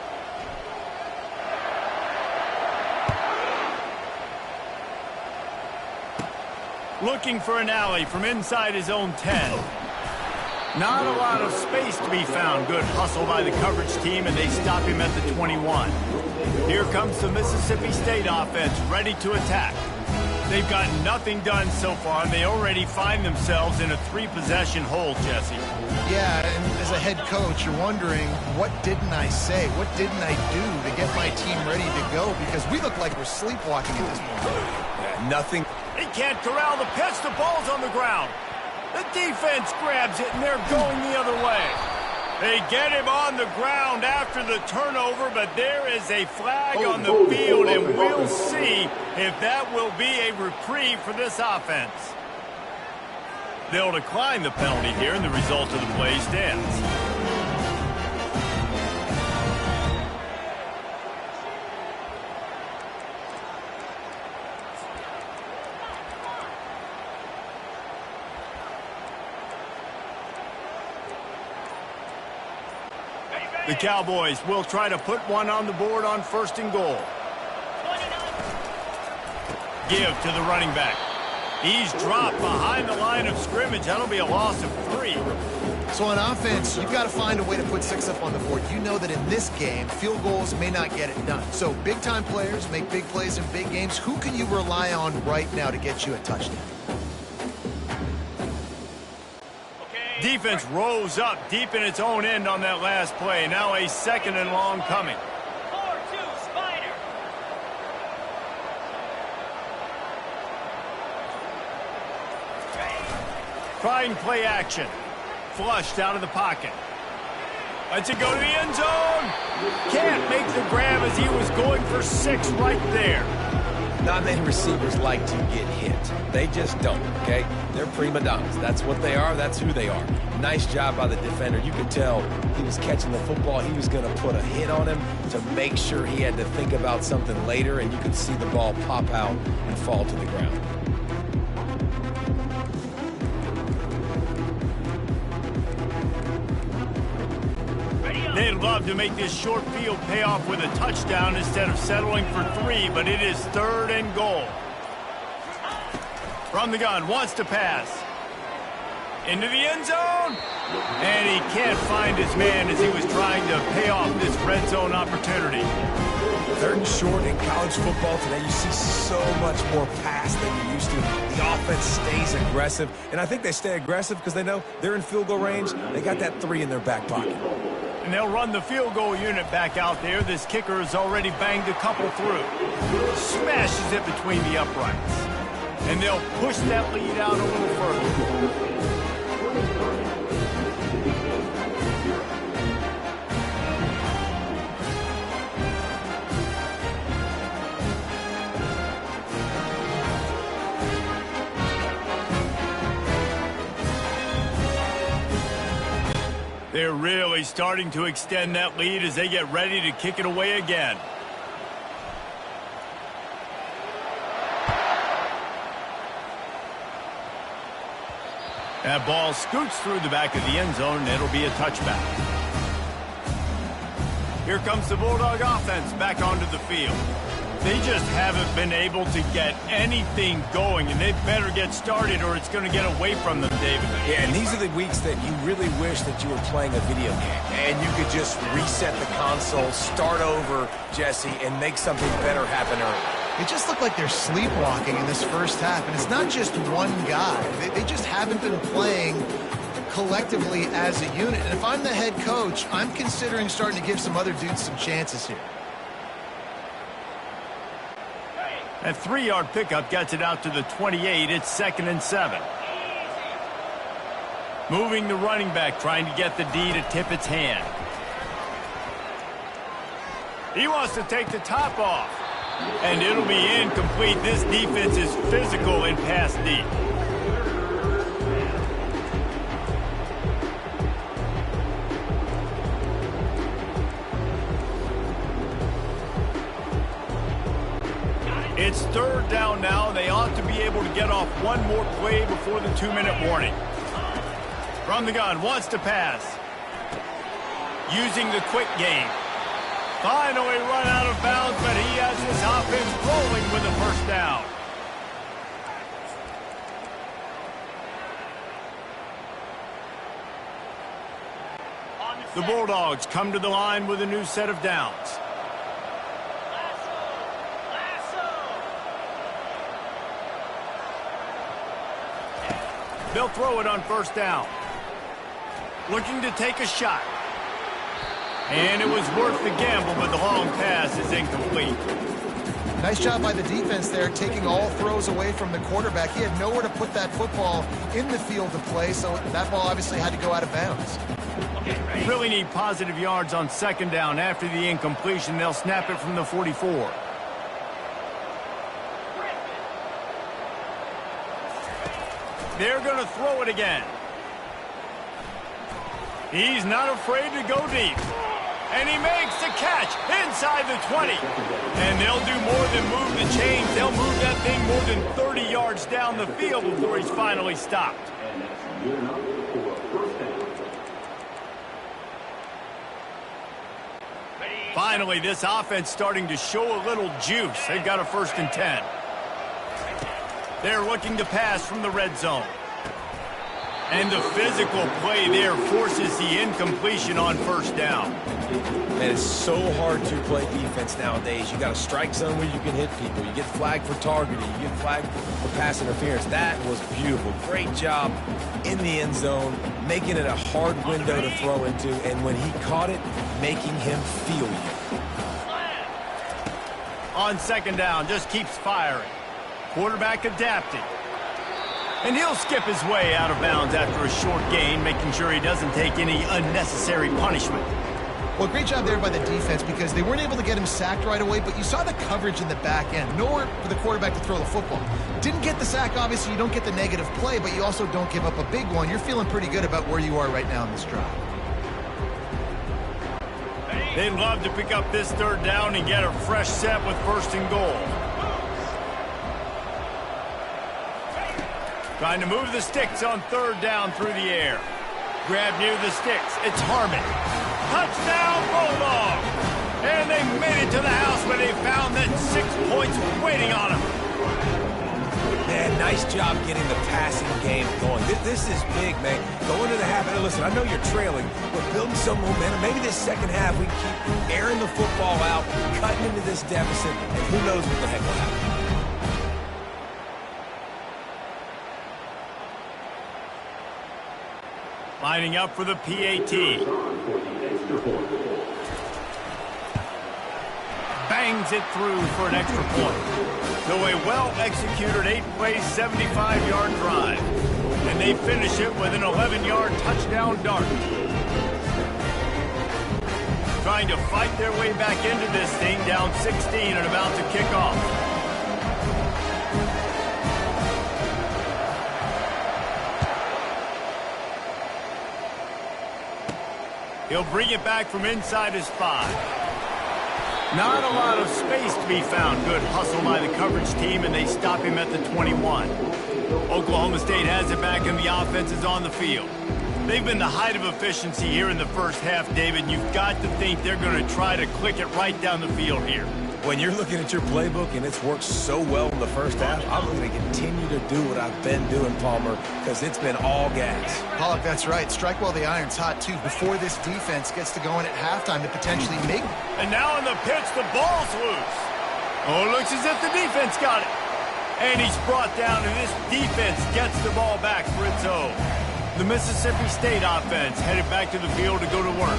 Looking for an alley from inside his own 10. Not a lot of space to be found. Good hustle by the coverage team, and they stop him at the 21. Here comes the Mississippi State offense, ready to attack. They've got nothing done so far, and they already find themselves in a 3-possession hole, Jesse. Yeah, and as a head coach, you're wondering, what didn't I say? What didn't I do to get my team ready to go? Because we look like we're sleepwalking at this point. Yeah, nothing. He can't corral the pitch. The ball's on the ground. The defense grabs it, and they're going the other way. They get him on the ground after the turnover, but there is a flag on the field, and we'll see if that will be a reprieve for this offense. They'll decline the penalty here, and the result of the play stands. The Cowboys will try to put one on the board on 1st and goal. Give to the running back. He's dropped behind the line of scrimmage. That'll be a loss of 3. So on offense, you've got to find a way to put 6 up on the board. You know that in this game, field goals may not get it done. So big-time players make big plays in big games. Who can you rely on right now to get you a touchdown? Defense rose up deep in its own end on that last play. Now a 2nd and long coming. 4-2 Spider. Trying play action. Flushed out of the pocket. Lets it go to the end zone. Can't make the grab as he was going for 6 right there. Not many receivers like to get hit. They just don't, okay? They're prima donnas. That's what they are. That's who they are. Nice job by the defender. You could tell he was catching the football. He was going to put a hit on him to make sure he had to think about something later, and you could see the ball pop out and fall to the ground. They'd love to make this short field pay off with a touchdown instead of settling for 3, but it is 3rd and goal. From the gun, wants to pass. Into the end zone. And he can't find his man as he was trying to pay off this red zone opportunity. 3rd and short in college football today, you see so much more pass than you used to. The offense stays aggressive, and I think they stay aggressive because they know they're in field goal range. They got that 3 in their back pocket. And they'll run the field goal unit back out there. This kicker has already banged a couple through. Smashes it between the uprights. And they'll push that lead out a little further. They're really starting to extend that lead as they get ready to kick it away again. That ball scoots through the back of the end zone, and it'll be a touchback. Here comes the Bulldog offense back onto the field. They just haven't been able to get anything going, and they better get started or it's going to get away from them, David. Yeah, and these are the weeks that you really wish that you were playing a video game and you could just reset the console, start over, Jesse, and make something better happen early. It just looked like they're sleepwalking in this first half, and it's not just one guy. They just haven't been playing collectively as a unit. And if I'm the head coach, I'm considering starting to give some other dudes some chances here. That 3-yard pickup gets it out to the 28. It's 2nd and 7. Moving the running back, trying to get the D to tip its hand. He wants to take the top off. And it'll be incomplete. This defense is physical in pass deep. It's 3rd down now. They ought to be able to get off one more play before the 2-minute warning. From the gun, wants to pass. Using the quick game. Finally run out of bounds, but he has his offense rolling with a first down. The Bulldogs come to the line with a new set of downs. They'll throw it on 1st down. Looking to take a shot. And it was worth the gamble, but the long pass is incomplete. Nice job by the defense there, taking all throws away from the quarterback. He had nowhere to put that football in the field to play, so that ball obviously had to go out of bounds. Really need positive yards on 2nd down. After the incompletion, they'll snap it from the 44. They're going to throw it again. He's not afraid to go deep. And he makes the catch inside the 20. And they'll do more than move the chains. They'll move that thing more than 30 yards down the field before he's finally stopped. Finally, this offense starting to show a little juice. They've got a 1st and 10. They're looking to pass from the red zone. And the physical play there forces the incompletion on 1st down. And it's so hard to play defense nowadays. You got a strike zone where you can hit people. You get flagged for targeting. You get flagged for pass interference. That was beautiful. Great job in the end zone, making it a hard window to throw into. And when he caught it, making him feel you. On 2nd down, just keeps firing. Quarterback adapting. And he'll skip his way out of bounds after a short gain, making sure he doesn't take any unnecessary punishment. Well, great job there by the defense because they weren't able to get him sacked right away, but you saw the coverage in the back end. Nowhere for the quarterback to throw the football. Didn't get the sack, obviously. You don't get the negative play, but you also don't give up a big one. You're feeling pretty good about where you are right now in this drive. They'd love to pick up this 3rd down and get a fresh set with 1st and goal. Trying to move the sticks on 3rd down through the air. Grab near the sticks. It's Harmon. Touchdown, Bulldogs! And they made it to the house where they found that 6 points waiting on them. Man, nice job getting the passing game going. This is big, man. Going to the half. And listen, I know you're trailing. We're building some momentum. Maybe this 2nd half we can keep airing the football out, cutting into this deficit, and who knows what the heck will happen. Lining up for the PAT. Bangs it through for an extra point. So a well-executed 8-play, 75-yard drive. And they finish it with an 11-yard touchdown dart. Trying to fight their way back into this thing, down 16 and about to kick off. He'll bring it back from inside his 5. Not a lot of space to be found. Good hustle by the coverage team, and they stop him at the 21. Oklahoma State has it back, and the offense is on the field. They've been the height of efficiency here in the first half, David. You've got to think they're going to try to click it right down the field here. When you're looking at your playbook and it's worked so well in the first half, I'm going to continue to do what I've been doing, Palmer, because it's been all gas. Pollock, that's right. Strike while the iron's hot, too, before this defense gets to going at halftime to potentially make... And now on the pitch, the ball's loose. Oh, it looks as if the defense got it. And he's brought down, and this defense gets the ball back for its own. The Mississippi State offense headed back to the field to go to work.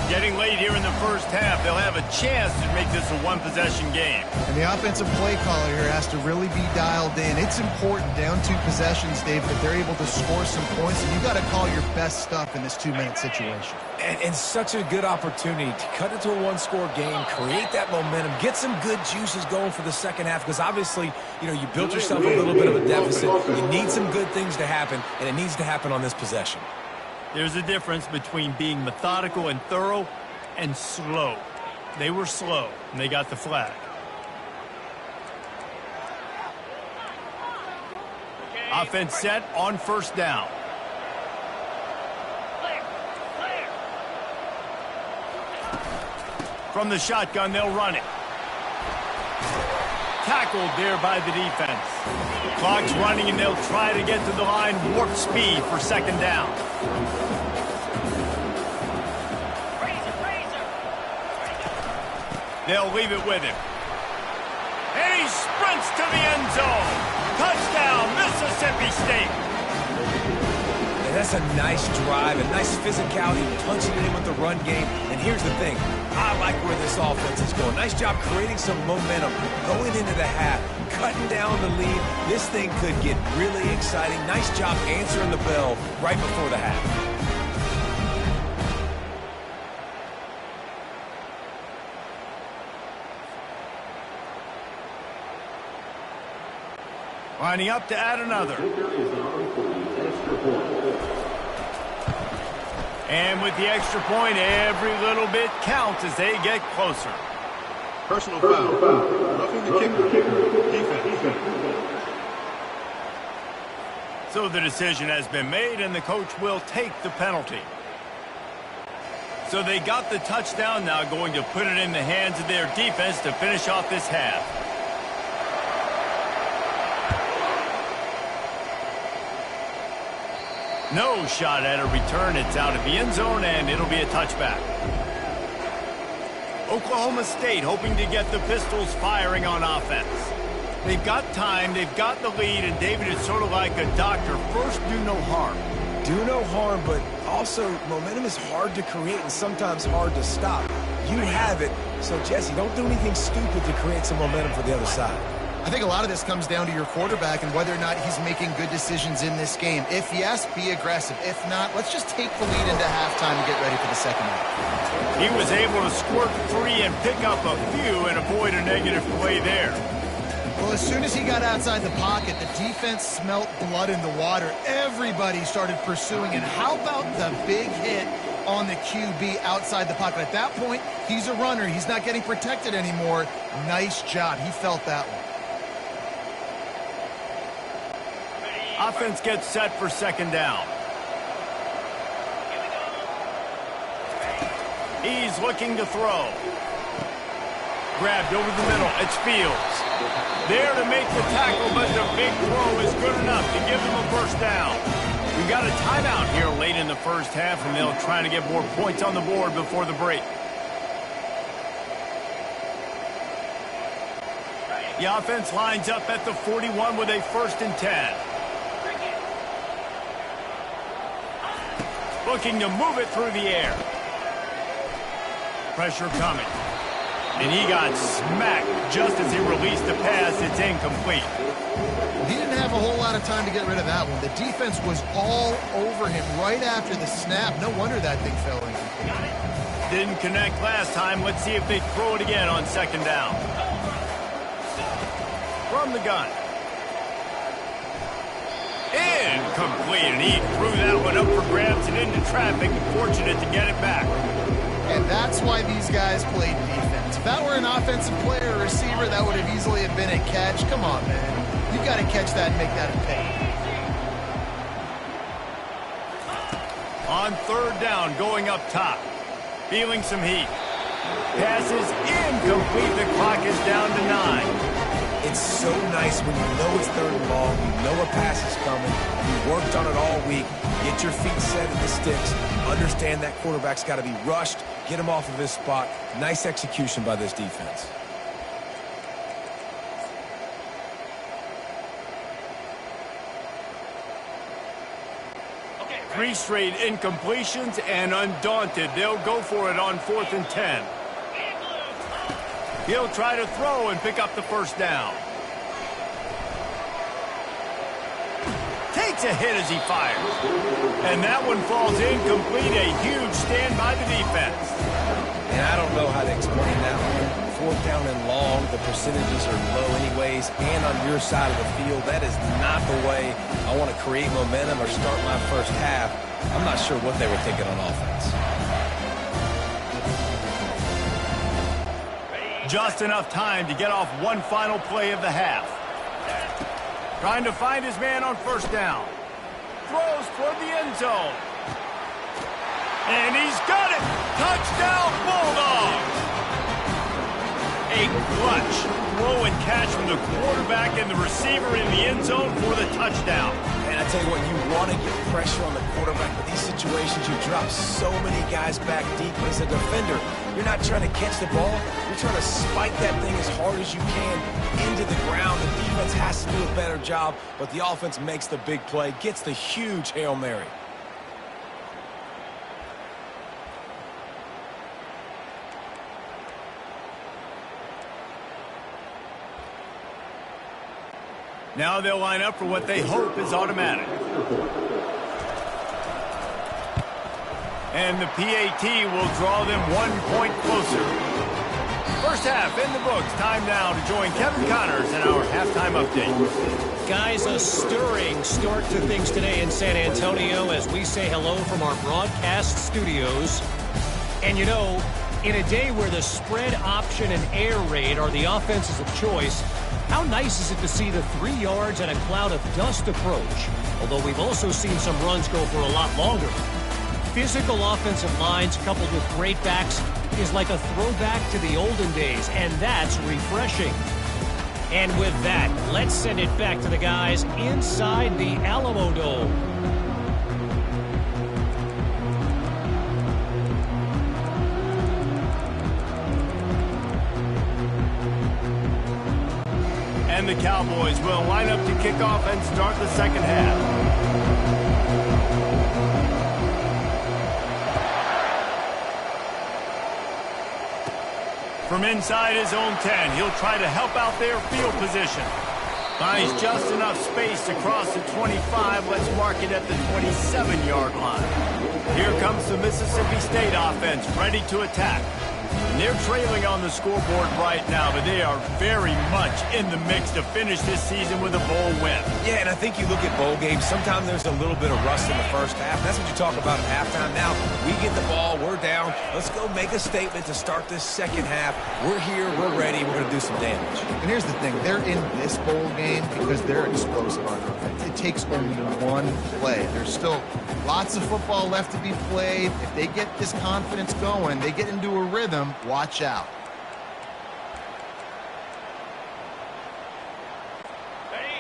Getting late here in the first half, they'll have a chance to make this a one-possession game. And the offensive play caller here has to really be dialed in. It's important, down 2 possessions, Dave, that they're able to score some points, and you got to call your best stuff in this 2-minute situation. And such a good opportunity to cut into a one-score game, create that momentum, get some good juices going for the second half, because obviously, you know, you built yourself a little bit of a deficit. You need some good things to happen, and it needs to happen on this possession. There's a difference between being methodical and thorough and slow. They were slow, and they got the flag. Offense set on first down. From the shotgun, they'll run it. Tackled there by the defense. Clock's running, and they'll try to get to the line warp speed for second down. They'll leave it with him. And he sprints to the end zone. Touchdown, Mississippi State. And that's a nice drive, a nice physicality, punching it in with the run game. And here's the thing. I like where this offense is going. Nice job creating some momentum, going into the half, cutting down the lead. This thing could get really exciting. Nice job answering the bell right before the half. Lining up to add another. And with the extra point, every little bit counts as they get closer. Personal foul. Roughing the kicker. Defense. So the decision has been made, and the coach will take the penalty. So they got the touchdown, now going to put it in the hands of their defense to finish off this half. No shot at a return. It's out of the end zone, and it'll be a touchback. Oklahoma State hoping to get the Pistols firing on offense. They've got time, they've got the lead, and David is sort of like a doctor. First, do no harm. Do no harm, but also momentum is hard to create and sometimes hard to stop. You have it, so Jesse, don't do anything stupid to create some momentum for the other side. I think a lot of this comes down to your quarterback and whether or not he's making good decisions in this game. If yes, be aggressive. If not, let's just take the lead into halftime and get ready for the second half. He was able to squirt 3 and pick up a few and avoid a negative play there. Well, as soon as he got outside the pocket, the defense smelt blood in the water. Everybody started pursuing. And how about the big hit on the QB outside the pocket? At that point, he's a runner. He's not getting protected anymore. Nice job. He felt that one. Offense gets set for second down. He's looking to throw. Grabbed over the middle. It's Fields. There to make the tackle, but the big throw is good enough to give them a first down. We've got a timeout here late in the first half, and they'll try to get more points on the board before the break. The offense lines up at the 41 with a 1st and 10. Looking to move it through the air. Pressure coming. And he got smacked just as he released the pass. It's incomplete. Well, he didn't have a whole lot of time to get rid of that one. The defense was all over him right after the snap. No wonder that thing fell incomplete. Didn't connect last time. Let's see if they throw it again on second down. From the gun. incomplete, and he threw that one up for grabs and into traffic, fortunate to get it back. And that's why these guys played defense. If that were an offensive player or receiver, that would have easily have been a catch. Come on, man. You got to catch that and make that a pay. On third down, going up top. Feeling some heat. Pass is incomplete. The clock is down to 9. It's so nice when you know it's third and long, you know a pass is coming, you worked on it all week, get your feet set in the sticks, understand that quarterback's got to be rushed, get him off of his spot. Nice execution by this defense. Three straight incompletions, and undaunted, they'll go for it on 4th and 10. He'll try to throw and pick up the first down. Takes a hit as he fires. And that one falls incomplete. A huge stand by the defense. And I don't know how to explain that one. 4th down and long, the percentages are low anyways, and on your side of the field, that is not the way I want to create momentum or start my first half. I'm not sure what they were thinking on offense. Just enough time to get off one final play of the half. Trying to find his man on first down. Throws toward the end zone. And he's got it! Touchdown, Bulldogs! A clutch throw and catch from the quarterback and the receiver in the end zone for the touchdown. And I tell you what, you want to get pressure on the quarterback, but these situations, you drop so many guys back deep as a defender. You're not trying to catch the ball. You're trying to spike that thing as hard as you can into the ground. The defense has to do a better job, but the offense makes the big play, gets the huge Hail Mary. Now they'll line up for what they hope is automatic. And the PAT will draw them 1 point closer. First half in the books. Time now to join Kevin Connors in our halftime update. Guys, a stirring start to things today in San Antonio as we say hello from our broadcast studios. And you know, in a day where the spread option and air raid are the offenses of choice, how nice is it to see the 3 yards and a cloud of dust approach? Although we've also seen some runs go for a lot longer. Physical offensive lines coupled with great backs is like a throwback to the olden days, and that's refreshing. And with that, let's send it back to the guys inside the Alamo Dome. And the Cowboys will line up to kick off and start the second half. From inside his own 10, he'll try to help out their field position. Finds just enough space to cross the 25. Let's mark it at the 27-yard line. Here comes the Mississippi State offense, ready to attack. And they're trailing on the scoreboard right now, but they are very much in the mix to finish this season with a bowl win. Yeah, and I think you look at bowl games, sometimes there's a little bit of rust in the first half. That's what you talk about at halftime. Now, we get the ball, we're down. Let's go make a statement to start this second half. We're here, we're ready, we're going to do some damage. And here's the thing, they're in this bowl game because they're explosive on offense. It takes only one play. There's still lots of football left to be played. If they get this confidence going, they get into a rhythm, watch out.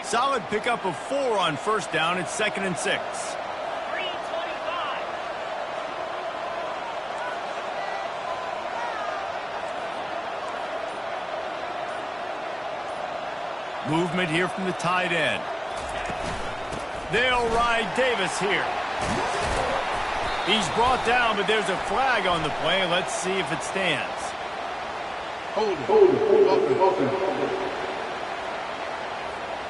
Solid pickup of 4 on first down. It's 2nd and 6. 325. Movement here from the tight end. They'll ride Davis here. He's brought down, but there's a flag on the play. Let's see if it stands. Hold.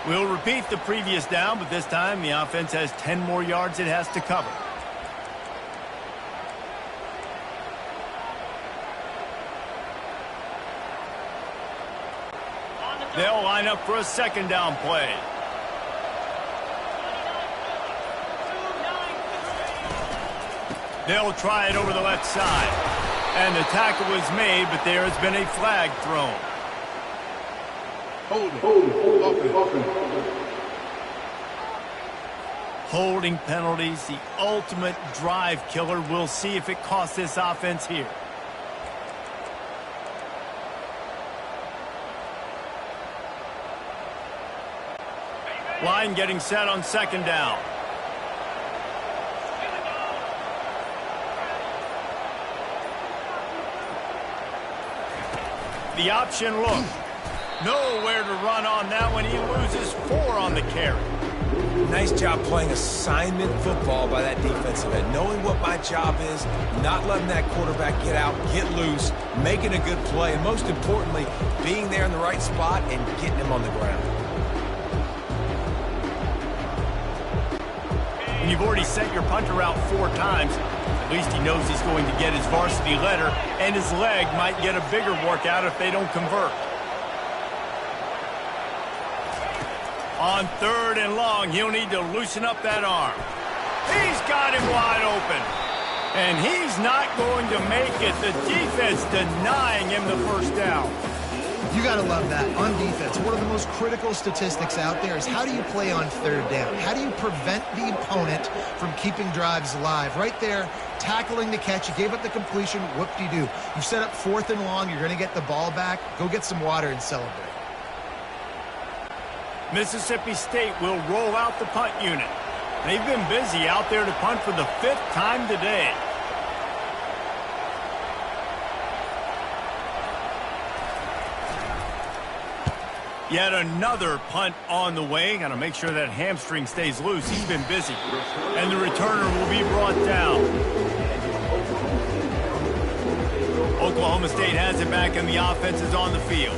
We'll repeat the previous down, but this time the offense has 10 more yards it has to cover. They'll line up for a second down play. They'll try it over the left side. And the tackle was made, but there has been a flag thrown. Holding penalties, the ultimate drive killer. We'll see if it costs this offense here. Line getting set on second down. The option look. Nowhere to run on that one. He loses 4 on the carry. Nice job playing assignment football by that defensive end. Knowing what my job is, not letting that quarterback get out, get loose, making a good play, and most importantly, being there in the right spot and getting him on the ground. And you've already sent your punter out 4 times. At least he knows he's going to get his varsity letter, and his leg might get a bigger workout if they don't convert. On 3rd and long, he'll need to loosen up that arm. He's got him wide open. And he's not going to make it. The defense denying him the first down. You got to love that. On defense, one of the most critical statistics out there is how do you play on 3rd down? How do you prevent the opponent from keeping drives alive? Right there, tackling the catch. You gave up the completion. Whoop-de-doo. You set up 4th and long. You're going to get the ball back. Go get some water and celebrate. Mississippi State will roll out the punt unit. They've been busy out there to punt for the 5th time today. Yet another punt on the way. Got to make sure that hamstring stays loose. He's been busy. And the returner will be brought down. Oklahoma State has it back and the offense is on the field.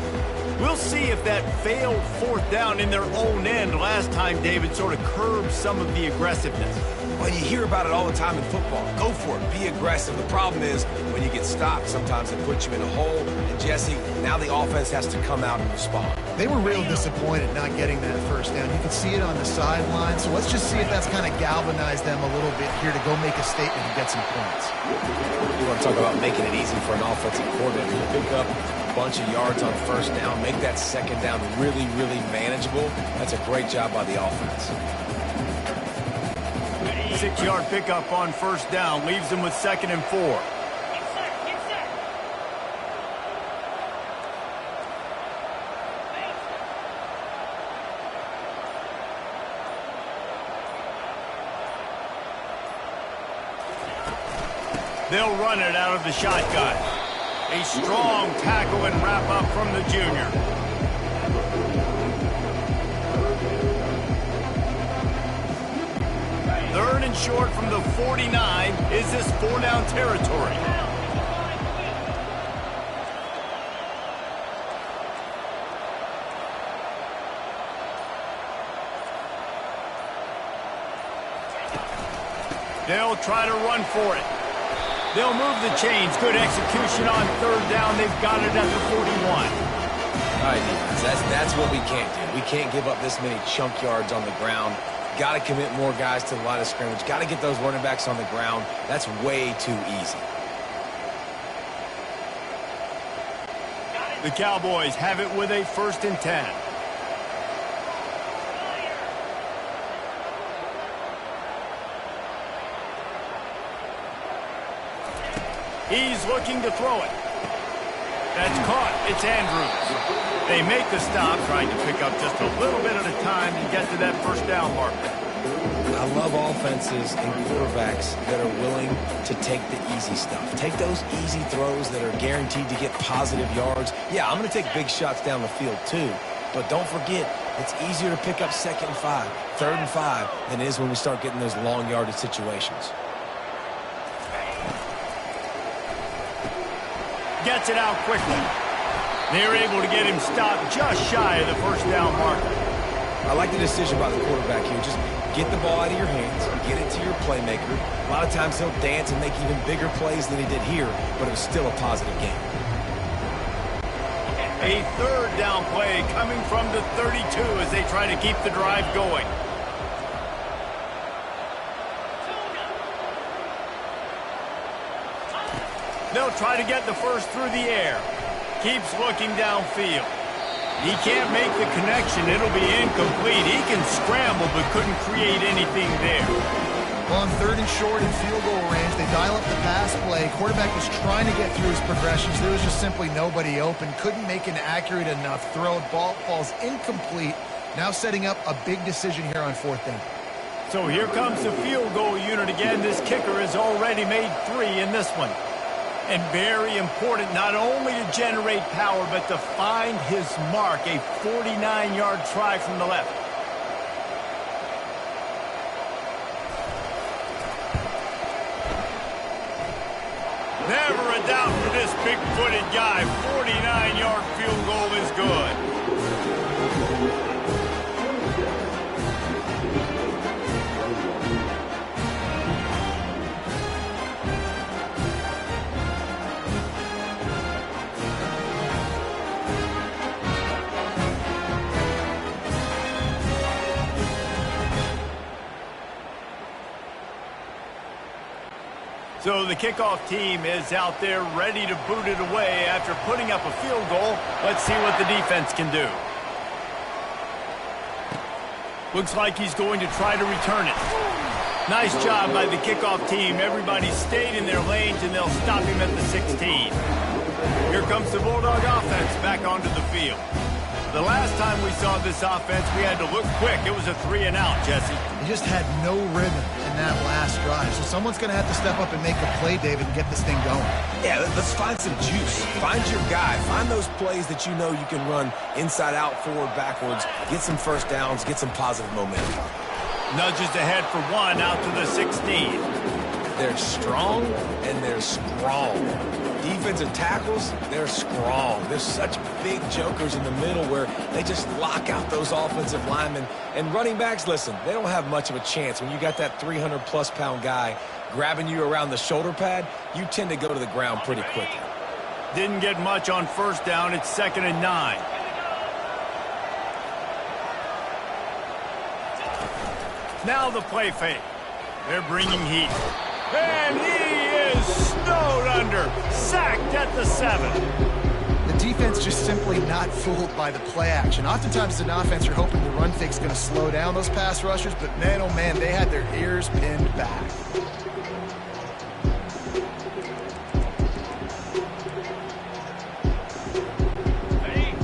We'll see if that failed 4th down in their own end last time, David, sort of curbed some of the aggressiveness. Well, you hear about it all the time in football. Go for it. Be aggressive. The problem is when you get stopped, sometimes it puts you in a hole. And, Jesse, now the offense has to come out and respond. They were real disappointed not getting that 1st down. You could see it on the sideline. So let's just see if that's kind of galvanized them a little bit here to go make a statement and get some points. You want to talk about making it easy for an offensive coordinator. You pick up a bunch of yards on 1st down, make that 2nd down really, really manageable. That's a great job by the offense. 6-yard pickup on 1st down leaves them with 2nd and 4. Get set. They'll run it out of the shotgun. A strong tackle and wrap up from the junior. Third and short from the 49. Is this 4-down territory? They'll try to run for it. They'll move the chains. Good execution on 3rd down. They've got it at the 41. All right, defense, that's what we can't do. We can't give up this many chunk yards on the ground. Got to commit more guys to the line of scrimmage. Got to get those running backs on the ground. That's way too easy. The Cowboys have it with a 1st and 10. He's looking to throw it. That's caught. It's Andrews. They make the stop, trying to pick up just a little bit at a time to get to that 1st down marker. I love offenses and quarterbacks that are willing to take the easy stuff. Take those easy throws that are guaranteed to get positive yards. Yeah, I'm going to take big shots down the field too. But don't forget, it's easier to pick up 2nd and 5, 3rd and 5 than it is when we start getting those long yardage situations. Gets it out quickly. They're able to get him stopped just shy of the 1st down marker. I like the decision by the quarterback here. Just get the ball out of your hands, get it to your playmaker. A lot of times he'll dance and make even bigger plays than he did here, but it was still a positive game. A 3rd down play coming from the 32 as they try to keep the drive going. They'll try to get the first through the air. Keeps looking downfield. He can't make the connection. It'll be incomplete. He can scramble but couldn't create anything there. Well, on 3rd and short in field goal range, they dial up the pass play. Quarterback was trying to get through his progressions. There was just simply nobody open. Couldn't make an accurate enough throw. Ball falls incomplete. Now setting up a big decision here on 4th down. So here comes the field goal unit again. This kicker has already made 3 in this one. And very important not only to generate power, but to find his mark. A 49-yard try from the left. Never a doubt for this big-footed guy. 49-yard field goal is good. So the kickoff team is out there ready to boot it away after putting up a field goal. Let's see what the defense can do. Looks like he's going to try to return it. Nice job by the kickoff team. Everybody stayed in their lanes, and they'll stop him at the 16. Here comes the Bulldog offense back onto the field. The last time we saw this offense, we had to look quick. It was a 3-and-out, Jesse. He just had no rhythm in that last drive. So someone's going to have to step up and make a play, David, and get this thing going. Yeah, let's find some juice. Find your guy. Find those plays that you know you can run inside out, forward, backwards. Get some first downs. Get some positive momentum. Nudges ahead for 1 out to the 16. They're strong and they're strong. Defensive tackles, they're strong. There's such big jokers in the middle where they just lock out those offensive linemen. And running backs, listen, they don't have much of a chance. When you got that 300-plus pound guy grabbing you around the shoulder pad, you tend to go to the ground pretty quickly. Didn't get much on first down. It's 2nd and 9. Now the play fake. They're bringing heat. And he is snowed under. Sacked at the 7. The defense just simply not fooled by the play action. Oftentimes as an offense, you're hoping the run fake's going to slow down those pass rushers, but man, oh man, they had their ears pinned back.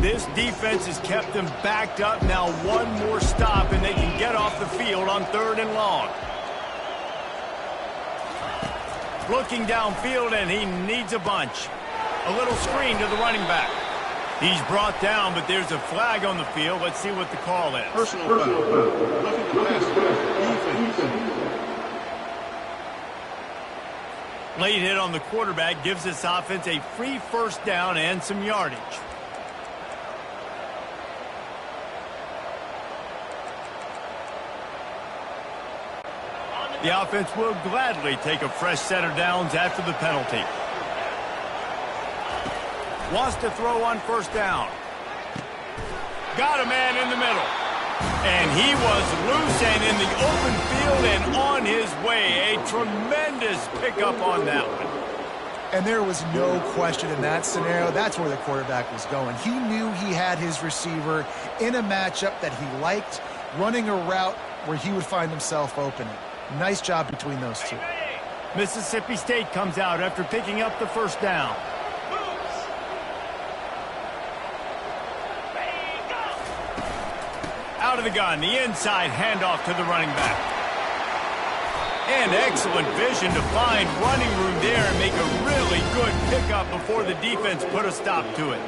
This defense has kept them backed up. Now one more stop, and they can get off the field on 3rd and long. Looking downfield, and he needs a bunch. A little screen to the running back. He's brought down, but there's a flag on the field. Let's see what the call is. Personal foul. Roughing the passer. Defense. Late hit on the quarterback gives this offense a free first down and some yardage. The offense will gladly take a fresh set of downs after the penalty. Wants to throw on first down. Got a man in the middle. And he was loose and in the open field and on his way. A tremendous pickup on that one. And there was no question in that scenario. That's where the quarterback was going. He knew he had his receiver in a matchup that he liked, running a route where he would find himself open. Nice job between those two. Mississippi State comes out after picking up the first down. Out of the gun, the inside handoff to the running back. And excellent vision to find running room there and make a really good pickup before the defense put a stop to it.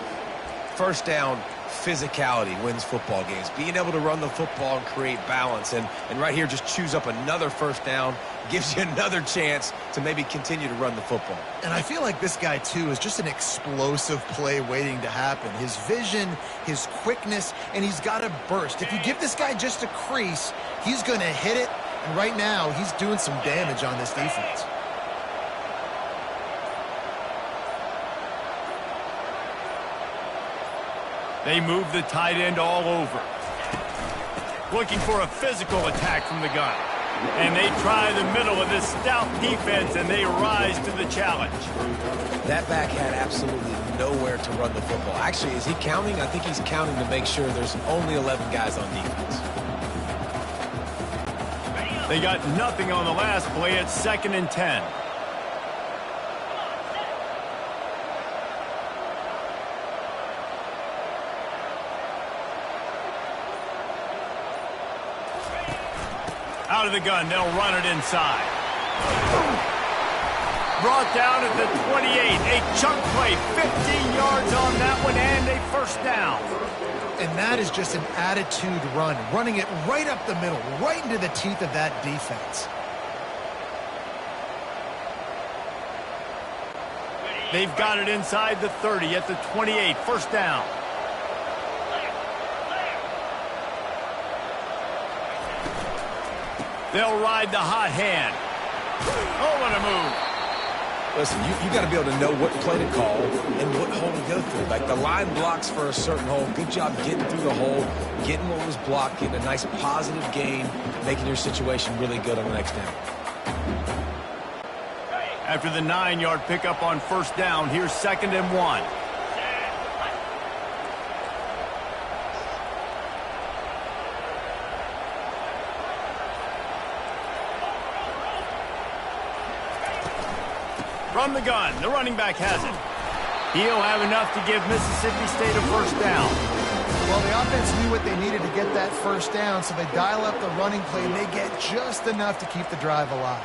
First down, physicality wins football games. Being able to run the football and create balance. And right here, just choose up another first down, gives you another chance to maybe continue to run the football. And I feel like this guy, too, is just an explosive play waiting to happen. His vision, his quickness, and he's got a burst. If you give this guy just a crease, he's going to hit it. And right now, he's doing some damage on this defense. They move the tight end all over. Looking for a physical attack from the gun. And they try the middle of this stout defense, and they rise to the challenge. That back had absolutely nowhere to run the football. Actually, is he counting? I think he's counting to make sure there's only 11 guys on defense. They got nothing on the last play. It's 2nd and 10. Out of the gun, they'll run it inside. Brought down at the 28. A chunk play, 15 yards on that one, and a first down. And that is just an attitude run, running it right up the middle, right into the teeth of that defense. They've got it inside the 30 at the 28. First down. They'll ride the hot hand. Oh, what a move. Listen, you got to be able to know what play to call and what hole to go through. Like the line blocks for a certain hole. Good job getting through the hole, getting what was blocked, getting a nice positive gain, making your situation really good on the next down. After the 9-yard pickup on first down, here's 2nd and 1. From the gun, the running back has it. He'll have enough to give Mississippi State a first down. Well, the offense knew what they needed to get that first down, so they dial up the running play, and they get just enough to keep the drive alive.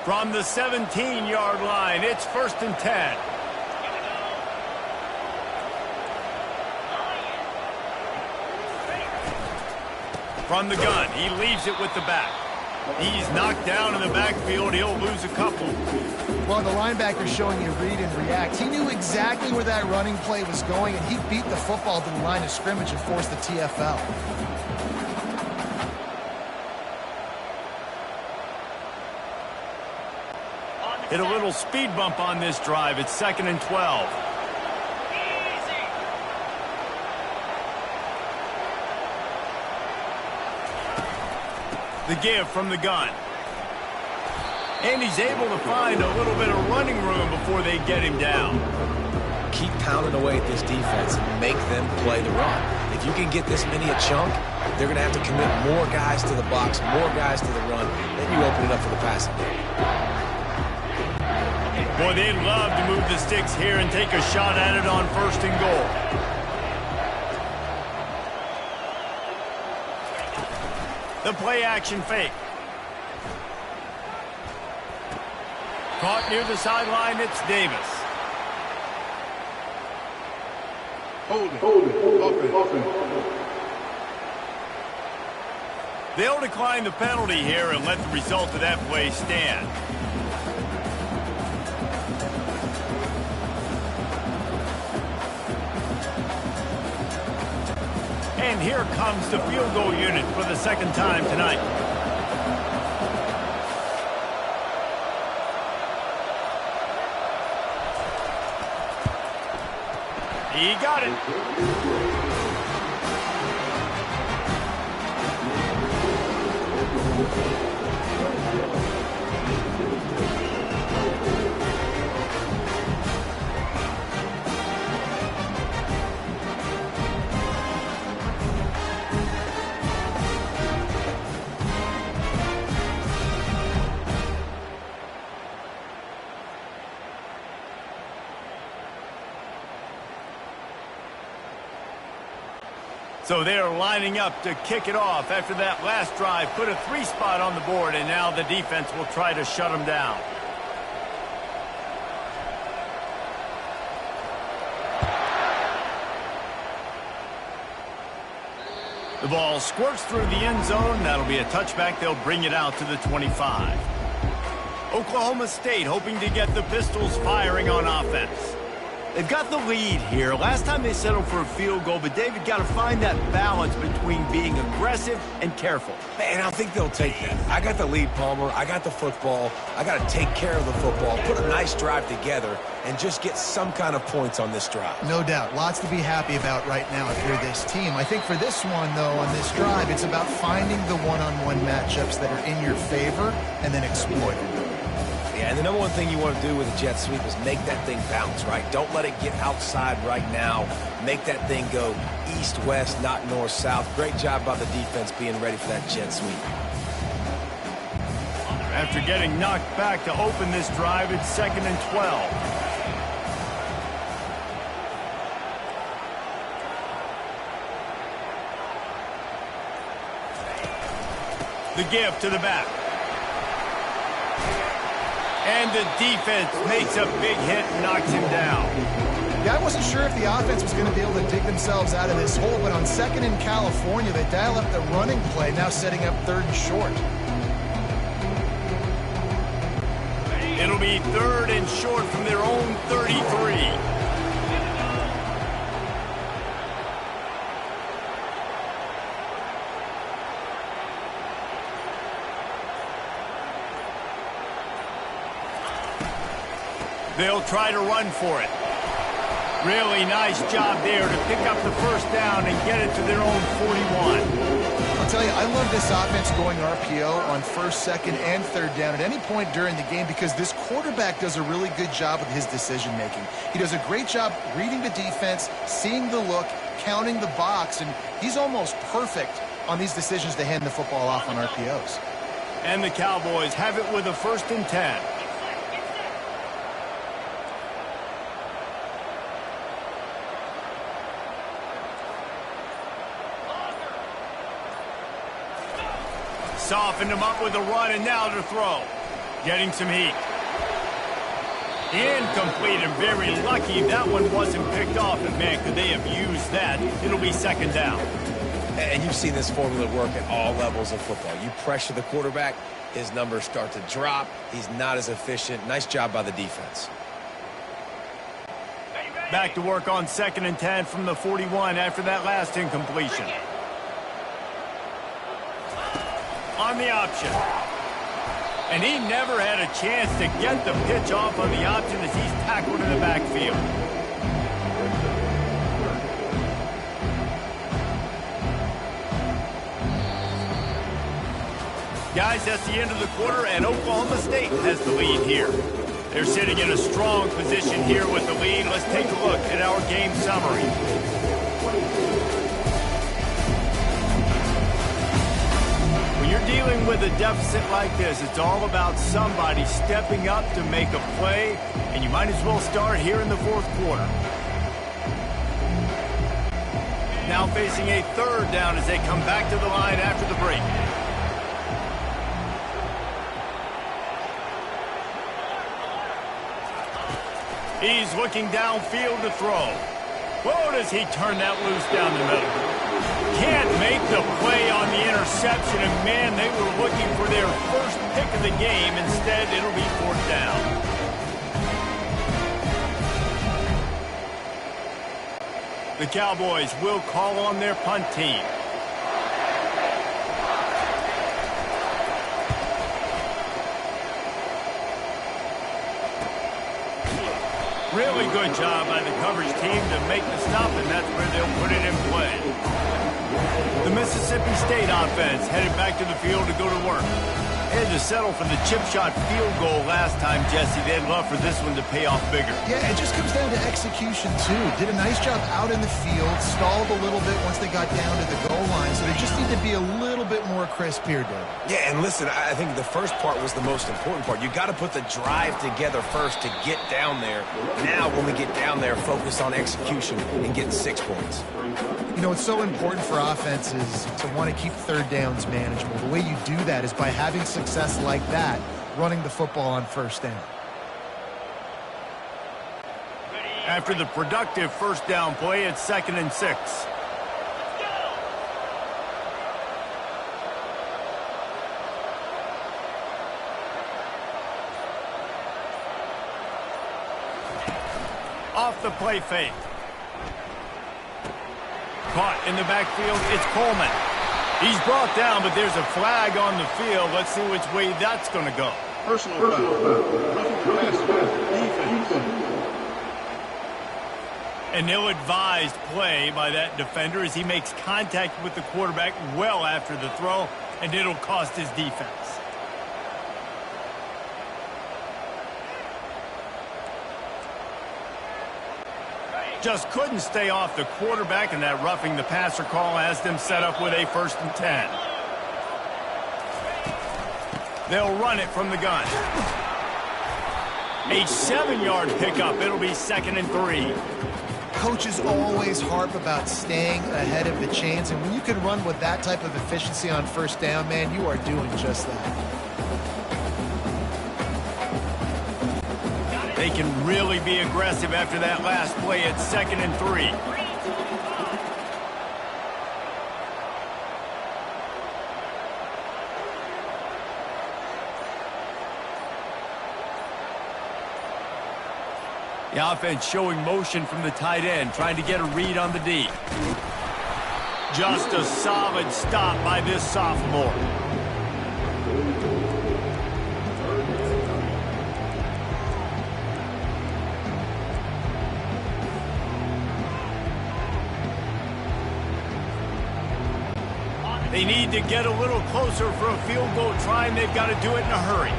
From the 17-yard line, it's 1st and 10. From the gun, he leaves it with the back. He's knocked down in the backfield. He'll lose a couple. Well, the linebacker's showing you read and react. He knew exactly where that running play was going, and he beat the football to the line of scrimmage and forced the TFL. Hit a little speed bump on this drive. It's 2nd and 12. The give from the gun. And he's able to find a little bit of running room before they get him down. Keep pounding away at this defense and make them play the run. If you can get this many a chunk, they're going to have to commit more guys to the box, more guys to the run. Then you open it up for the passing game. Boy, they'd love to move the sticks here and take a shot at it on 1st and goal. The play-action fake. Caught near the sideline, it's Davis. Hold it. They'll decline the penalty here and let the result of that play stand. And here comes the field goal unit for the 2nd time tonight. He got it. So they're lining up to kick it off after that last drive. Put a 3 spot on the board, and now the defense will try to shut them down. The ball squirts through the end zone. That'll be a touchback. They'll bring it out to the 25. Oklahoma State hoping to get the Pistols firing on offense. They've got the lead here. Last time they settled for a field goal, but David got to find that balance between being aggressive and careful. Man, I think they'll take that. I got the lead, Palmer. I got the football. I got to take care of the football, put a nice drive together, and just get some kind of points on this drive. No doubt. Lots to be happy about right now if you're this team. I think for this one, though, on this drive, it's about finding the one-on-one matchups that are in your favor and then exploiting them. Yeah, and the number one thing you want to do with a jet sweep is make that thing bounce, right? Don't let it get outside right now. Make that thing go east-west, not north-south. Great job by the defense being ready for that jet sweep. After getting knocked back to open this drive, it's 2nd and 12. The give to the back. And the defense makes a big hit and knocks him down. Yeah, I wasn't sure if the offense was going to be able to dig themselves out of this hole, but on 2nd in California, they dial up the running play, now setting up 3rd and short. It'll be 3rd and short from their own 33. They'll try to run for it. Really nice job there to pick up the first down and get it to their own 41. I'll tell you, I love this offense going RPO on 1st, 2nd, and 3rd down at any point during the game because this quarterback does a really good job with his decision-making. He does a great job reading the defense, seeing the look, counting the box, and he's almost perfect on these decisions to hand the football off on RPOs. And the Cowboys have it with a 1st and 10. Softened him up with a run, and now to throw. Getting some heat. Incomplete, and very lucky that one wasn't picked off. And, man, could they have used that? It'll be 2nd down. And you've seen this formula work at all levels of football. You pressure the quarterback, his numbers start to drop. He's not as efficient. Nice job by the defense. Back to work on 2nd and 10 from the 41 after that last incompletion. On the option. And he never had a chance to get the pitch off on the option as he's tackled in the backfield. Guys, that's the end of the quarter, and Oklahoma State has the lead here. They're sitting in a strong position here with the lead. Let's take a look at our game summary. When you're dealing with a deficit like this, it's all about somebody stepping up to make a play, and you might as well start here in the 4th quarter. Now facing a 3rd down as they come back to the line after the break. He's looking downfield to throw. Whoa, does he turn that loose down the middle? Can't make the play on the interception, and man, they were looking for their first pick of the game. Instead, it'll be 4th down. The Cowboys will call on their punt team. Really good job by the coverage team to make the stop, and that's where they'll put it in play. The Mississippi State offense headed back to the field to go to work. They had to settle for the chip shot field goal last time, Jesse. They'd love for this one to pay off bigger. Yeah, it just comes down to execution, too. Did a nice job out in the field, stalled a little bit once they got down to the goal line, so they just need to be a little bit more crisp here, David. Yeah, and listen, I think the first part was the most important part. You got to put the drive together first to get down there. Now, when we get down there, focus on execution and getting 6 points. You know, it's so important for offenses to want to keep 3rd downs manageable. The way you do that is by having success like that, running the football on 1st down. After the productive 1st down play, it's 2nd and 6. Off off the play fake. Caught in the backfield, it's Coleman. He's brought down, but there's a flag on the field. Let's see which way that's going to go. Personal foul. Roughing the passer. Defense. An ill-advised play by that defender as he makes contact with the quarterback well after the throw, and it'll cost his defense. Just couldn't stay off the quarterback, and that roughing the passer call has them set up with a 1st and 10. They'll run it from the gun. A 7-yard pickup. It'll be 2nd and 3. Coaches always harp about staying ahead of the chains, and when you can run with that type of efficiency on 1st down, man, you are doing just that. They can really be aggressive after that last play at 2nd and 3. The offense showing motion from the tight end, trying to get a read on the D. Just a solid stop by this sophomore. They need to get a little closer for a field goal try, and they've got to do it in a hurry.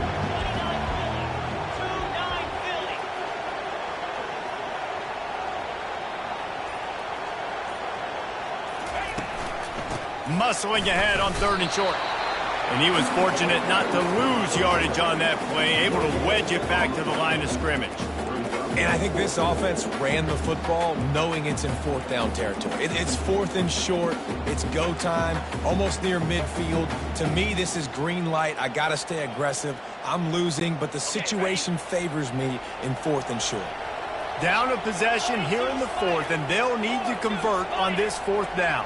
Muscling ahead on 3rd and short. And he was fortunate not to lose yardage on that play, able to wedge it back to the line of scrimmage. And I think this offense ran the football knowing it's in 4th down territory. It's 4th and short. It's go time, almost near midfield. To me, this is green light. I got to stay aggressive. I'm losing, but the situation favors me in 4th and short. Down a possession here in the 4th, and they'll need to convert on this 4th down.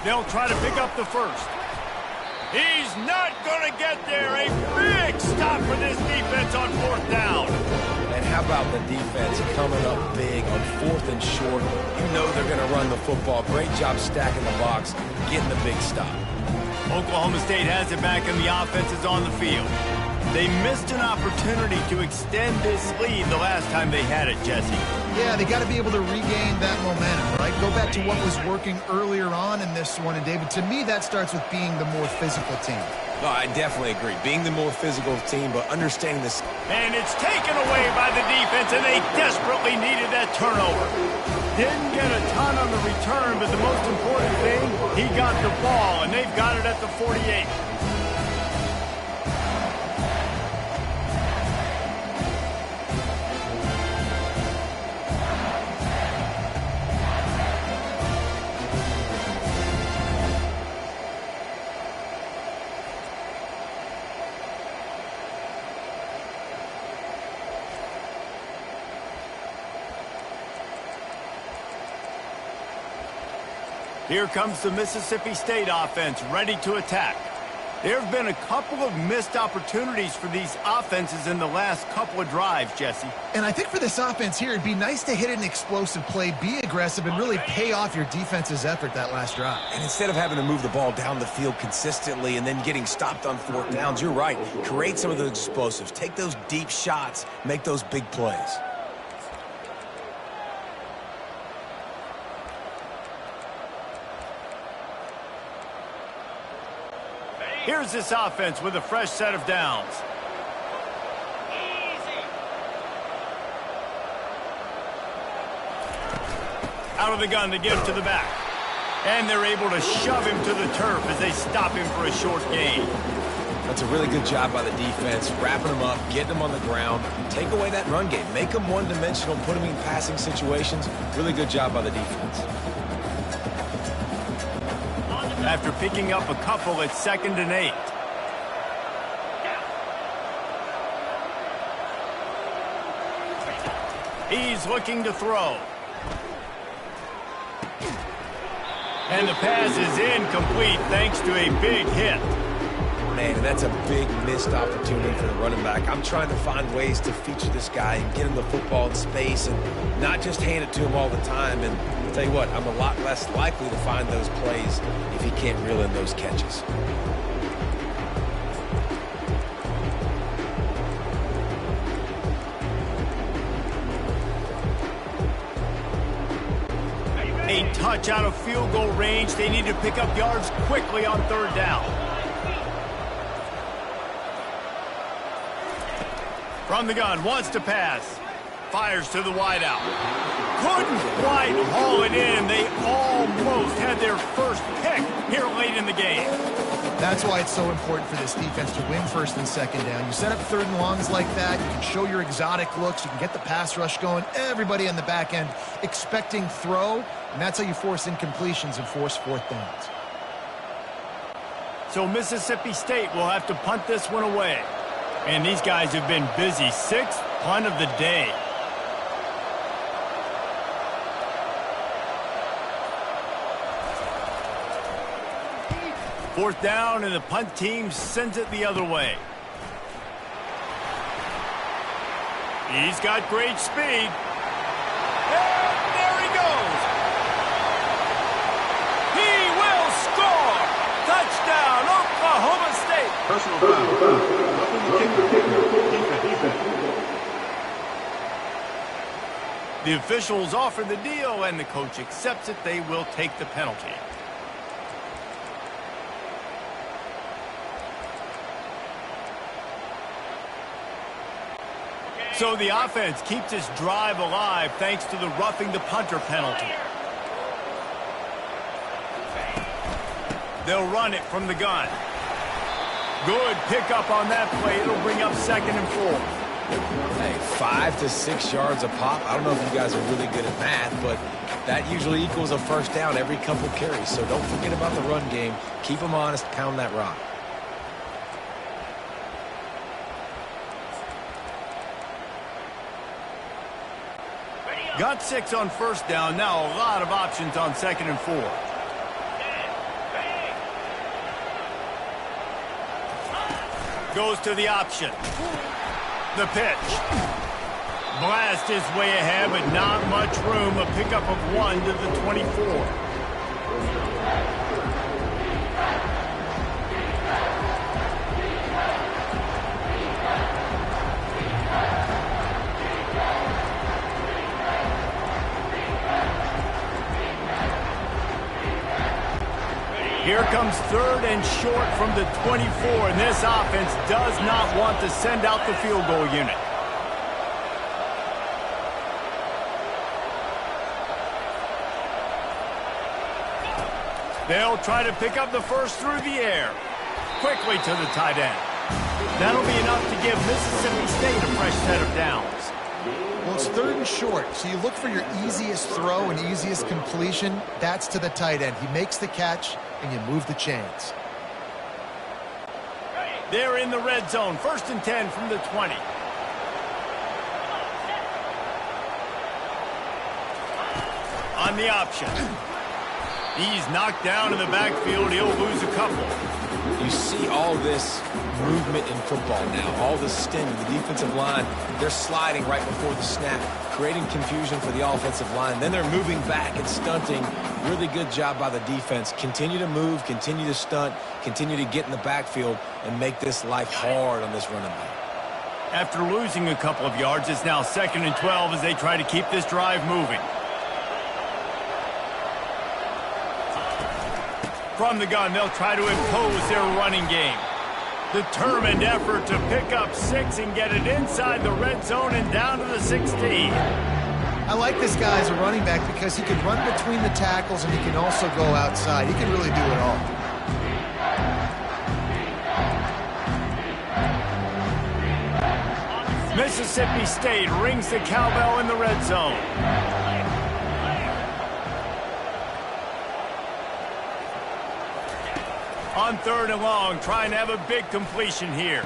They'll try to pick up the 1st. He's not going to get there. A big stop for this defense on 4th down. And how about the defense coming up big on 4th and short? You know they're going to run the football. Great job stacking the box, getting the big stop. Oklahoma State has it back, and the offense is on the field. They missed an opportunity to extend this lead the last time they had it, Jesse. Yeah, they got to be able to regain that momentum, right? Go back to what was working earlier on in this one. And, David, to me, that starts with being the more physical team. No, I definitely agree. Being the more physical team, but understanding this. And it's taken away by the defense, and they desperately needed that turnover. Didn't get a ton on the return, but the most important thing, he got the ball, and they've got it at the 48. Here comes the Mississippi State offense, ready to attack. There have been a couple of missed opportunities for these offenses in the last couple of drives, Jesse. And I think for this offense here, it'd be nice to hit an explosive play, be aggressive, and really pay off your defense's effort that last drive. And instead of having to move the ball down the field consistently and then getting stopped on 4th downs, you're right. Create some of those explosives. Take those deep shots. Make those big plays. Here's this offense with a fresh set of downs. Out of the gun to give to the back. And they're able to shove him to the turf as they stop him for a short gain. That's a really good job by the defense, wrapping them up, getting them on the ground. Take away that run game. Make them one-dimensional, put them in passing situations. Really good job by the defense. After picking up a couple at 2nd and 8. He's looking to throw. And the pass is incomplete thanks to a big hit. Man, and that's a big missed opportunity for the running back. I'm trying to find ways to feature this guy and get him the football in space and not just hand it to him all the time. And I'll tell you what, I'm a lot less likely to find those plays if he can't reel in those catches. A touch out of field goal range. They need to pick up yards quickly on third down. From the gun, wants to pass. Fires to the wideout. Couldn't quite haul it in. They almost had their first pick here late in the game. That's why it's so important for this defense to win first and second down. You set up third and longs like that, you can show your exotic looks, you can get the pass rush going, everybody on the back end expecting throw, and that's how you force incompletions and force fourth downs. So Mississippi State will have to punt this one away. And these guys have been busy. Sixth punt of the day. Fourth down, and the punt team sends it the other way. He's got great speed. And there he goes. He will score. Touchdown, Oklahoma State. Personal foul. The officials offer the deal, and the coach accepts it. They will take the penalty. So the offense keeps its drive alive thanks to the roughing the punter penalty. They'll run it from the gun. Good pickup on that play. It'll bring up 2nd and 4. Hey, 5 to 6 yards a pop. I don't know if you guys are really good at math, but that usually equals a first down every couple carries. So don't forget about the run game. Keep them honest. Pound that rock. Got 6 on first down. Now a lot of options on 2nd and 4. Goes to the option. The pitch. Blast his way ahead, but not much room. A pickup of 1 to the 24. Here comes 3rd and short from the 24, and this offense does not want to send out the field goal unit. They'll try to pick up the first through the air. Quickly to the tight end. That'll be enough to give Mississippi State a fresh set of downs. Well, it's 3rd and short, so you look for your easiest throw and easiest completion. That's to the tight end. He makes the catch, and you move the chains. They're in the red zone. 1st and 10 from the 20. On the option. He's knocked down in the backfield. He'll lose a couple. You see all this movement in football now, all this stemming. The defensive line, they're sliding right before the snap, creating confusion for the offensive line. Then they're moving back and stunting. Really good job by the defense. Continue to move, continue to stunt, continue to get in the backfield and make this life hard on this running back. After losing a couple of yards, it's now 2nd and 12 as they try to keep this drive moving. From the gun, they'll try to impose their running game. Determined effort to pick up 6 and get it inside the red zone and down to the 16. I like this guy as a running back because he can run between the tackles and he can also go outside. He can really do it all. Mississippi State rings the cowbell in the red zone. On 3rd and long, trying to have a big completion here.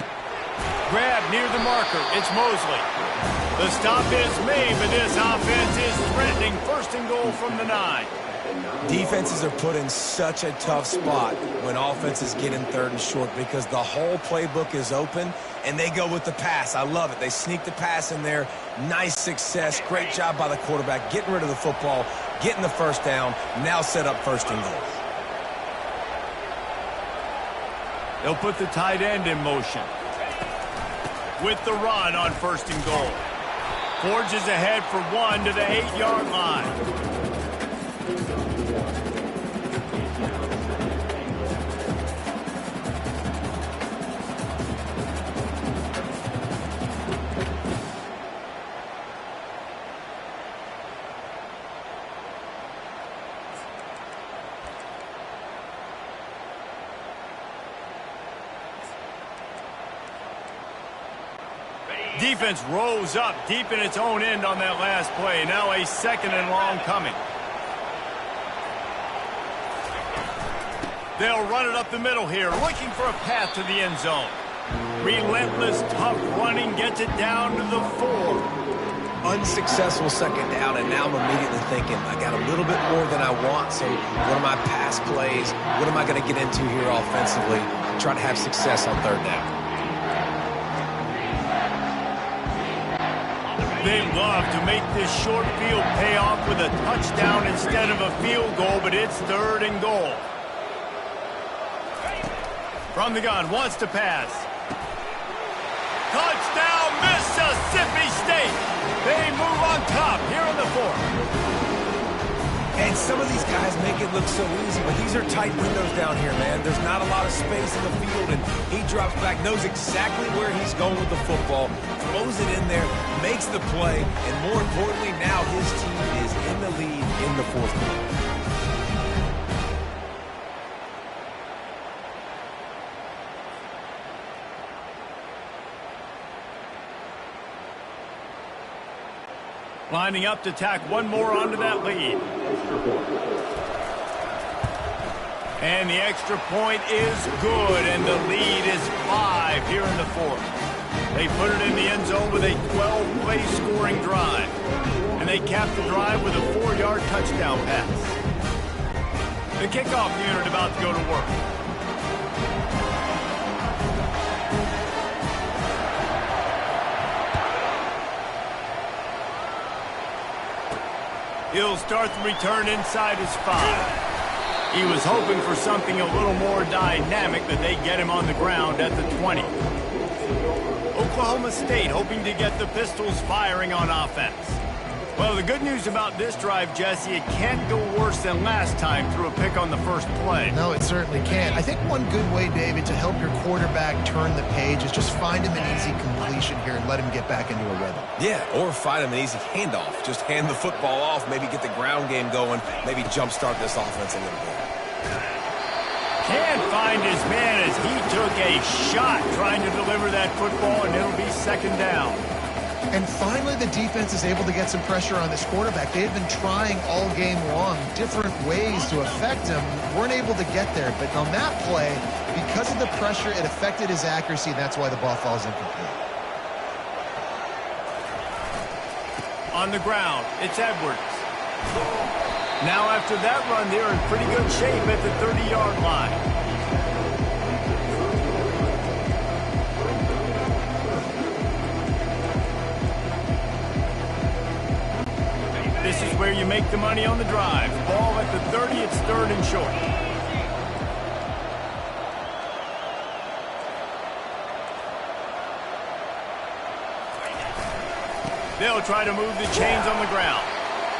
Grab near the marker. It's Mosley. The stop is made, but this offense is threatening 1st and goal from the 9. Defenses are put in such a tough spot when offenses get in third and short because the whole playbook is open, and they go with the pass. I love it. They sneak the pass in there. Nice success. Great job by the quarterback getting rid of the football, getting the first down, now set up first and goal. They'll put the tight end in motion. With the run on first and goal. Forges ahead for one to the 8-yard line. Defense rolls up deep in its own end on that last play. Now a second and long coming. They'll run it up the middle here, looking for a path to the end zone. Relentless, tough running gets it down to the 4. Unsuccessful second down, and now I'm immediately thinking, I got a little bit more than I want, so what are my pass plays? What am I going to get into here offensively? Try to have success on third down. They love to make this short field pay off with a touchdown instead of a field goal, but it's third and goal. From the gun, wants to pass. Touchdown, Mississippi State. They move on top here in the 4th. And some of these guys make it look so easy, but these are tight windows down here, man. There's not a lot of space in the field, and he drops back, knows exactly where he's going with the football, throws it in there, makes the play, and more importantly, now his team is in the lead in the 4th quarter. Lining up to tack one more onto that lead. And the extra point is good, and the lead is 5 here in the 4th. They put it in the end zone with a 12-play scoring drive. And they cap the drive with a 4-yard touchdown pass. The kickoff unit about to go to work. He'll start the return inside his 5. He was hoping for something a little more dynamic, that they get him on the ground at the 20. Oklahoma State hoping to get the Pistols firing on offense. Well, the good news about this drive, Jesse, it can't go worse than last time through a pick on the first play. No, it certainly can't. I think one good way, David, to help your quarterback turn the page is just find him an easy completion here and let him get back into a rhythm. Yeah, or find him an easy handoff. Just hand the football off, maybe get the ground game going, maybe jumpstart this offense a little bit. Can't find his man as he took a shot trying to deliver that football, and it'll be second down. And finally, the defense is able to get some pressure on this quarterback. They've been trying all game long different ways to affect him. Weren't able to get there, but on that play, because of the pressure, it affected his accuracy, and that's why the ball falls incomplete. On the ground, it's Edwards. Now after that run, they're in pretty good shape at the 30-yard line. This is where you make the money on the drive. Ball at the 30, it's third and short. They'll try to move the chains on the ground.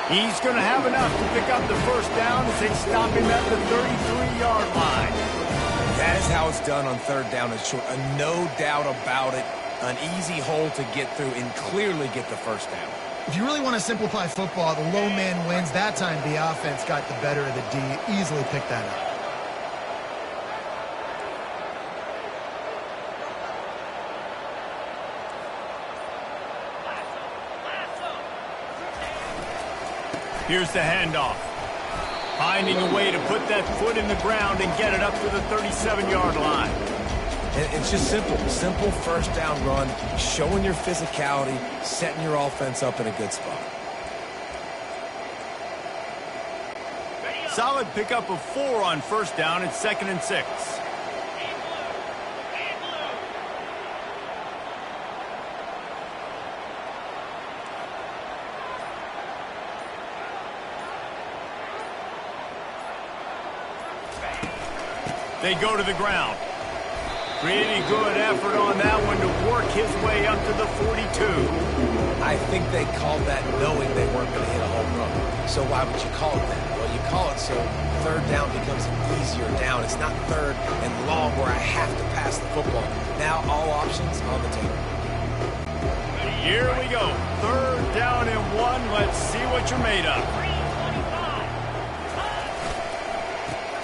He's going to have enough to pick up the first down as they stop him at the 33-yard line. That is how it's done on third down and short. No doubt about it. An easy hole to get through and clearly get the first down. If you really want to simplify football, the low man wins. That time the offense got the better of the D. Easily picked that up. Here's the handoff. Finding a way to put that foot in the ground and get it up to the 37-yard line. It's just simple. Simple first down run, showing your physicality, setting your offense up in a good spot. solid pickup of 4 on first down. It's 2nd and 6. They go to the ground. Pretty good effort on that one to work his way up to the 42. I think they called that knowing they weren't going to hit a home run. So why would you call it that? Well, you call it so third down becomes an easier down. It's not third and long where I have to pass the football. Now all options on the table. Here we go. 3rd down and 1. Let's see what you're made of.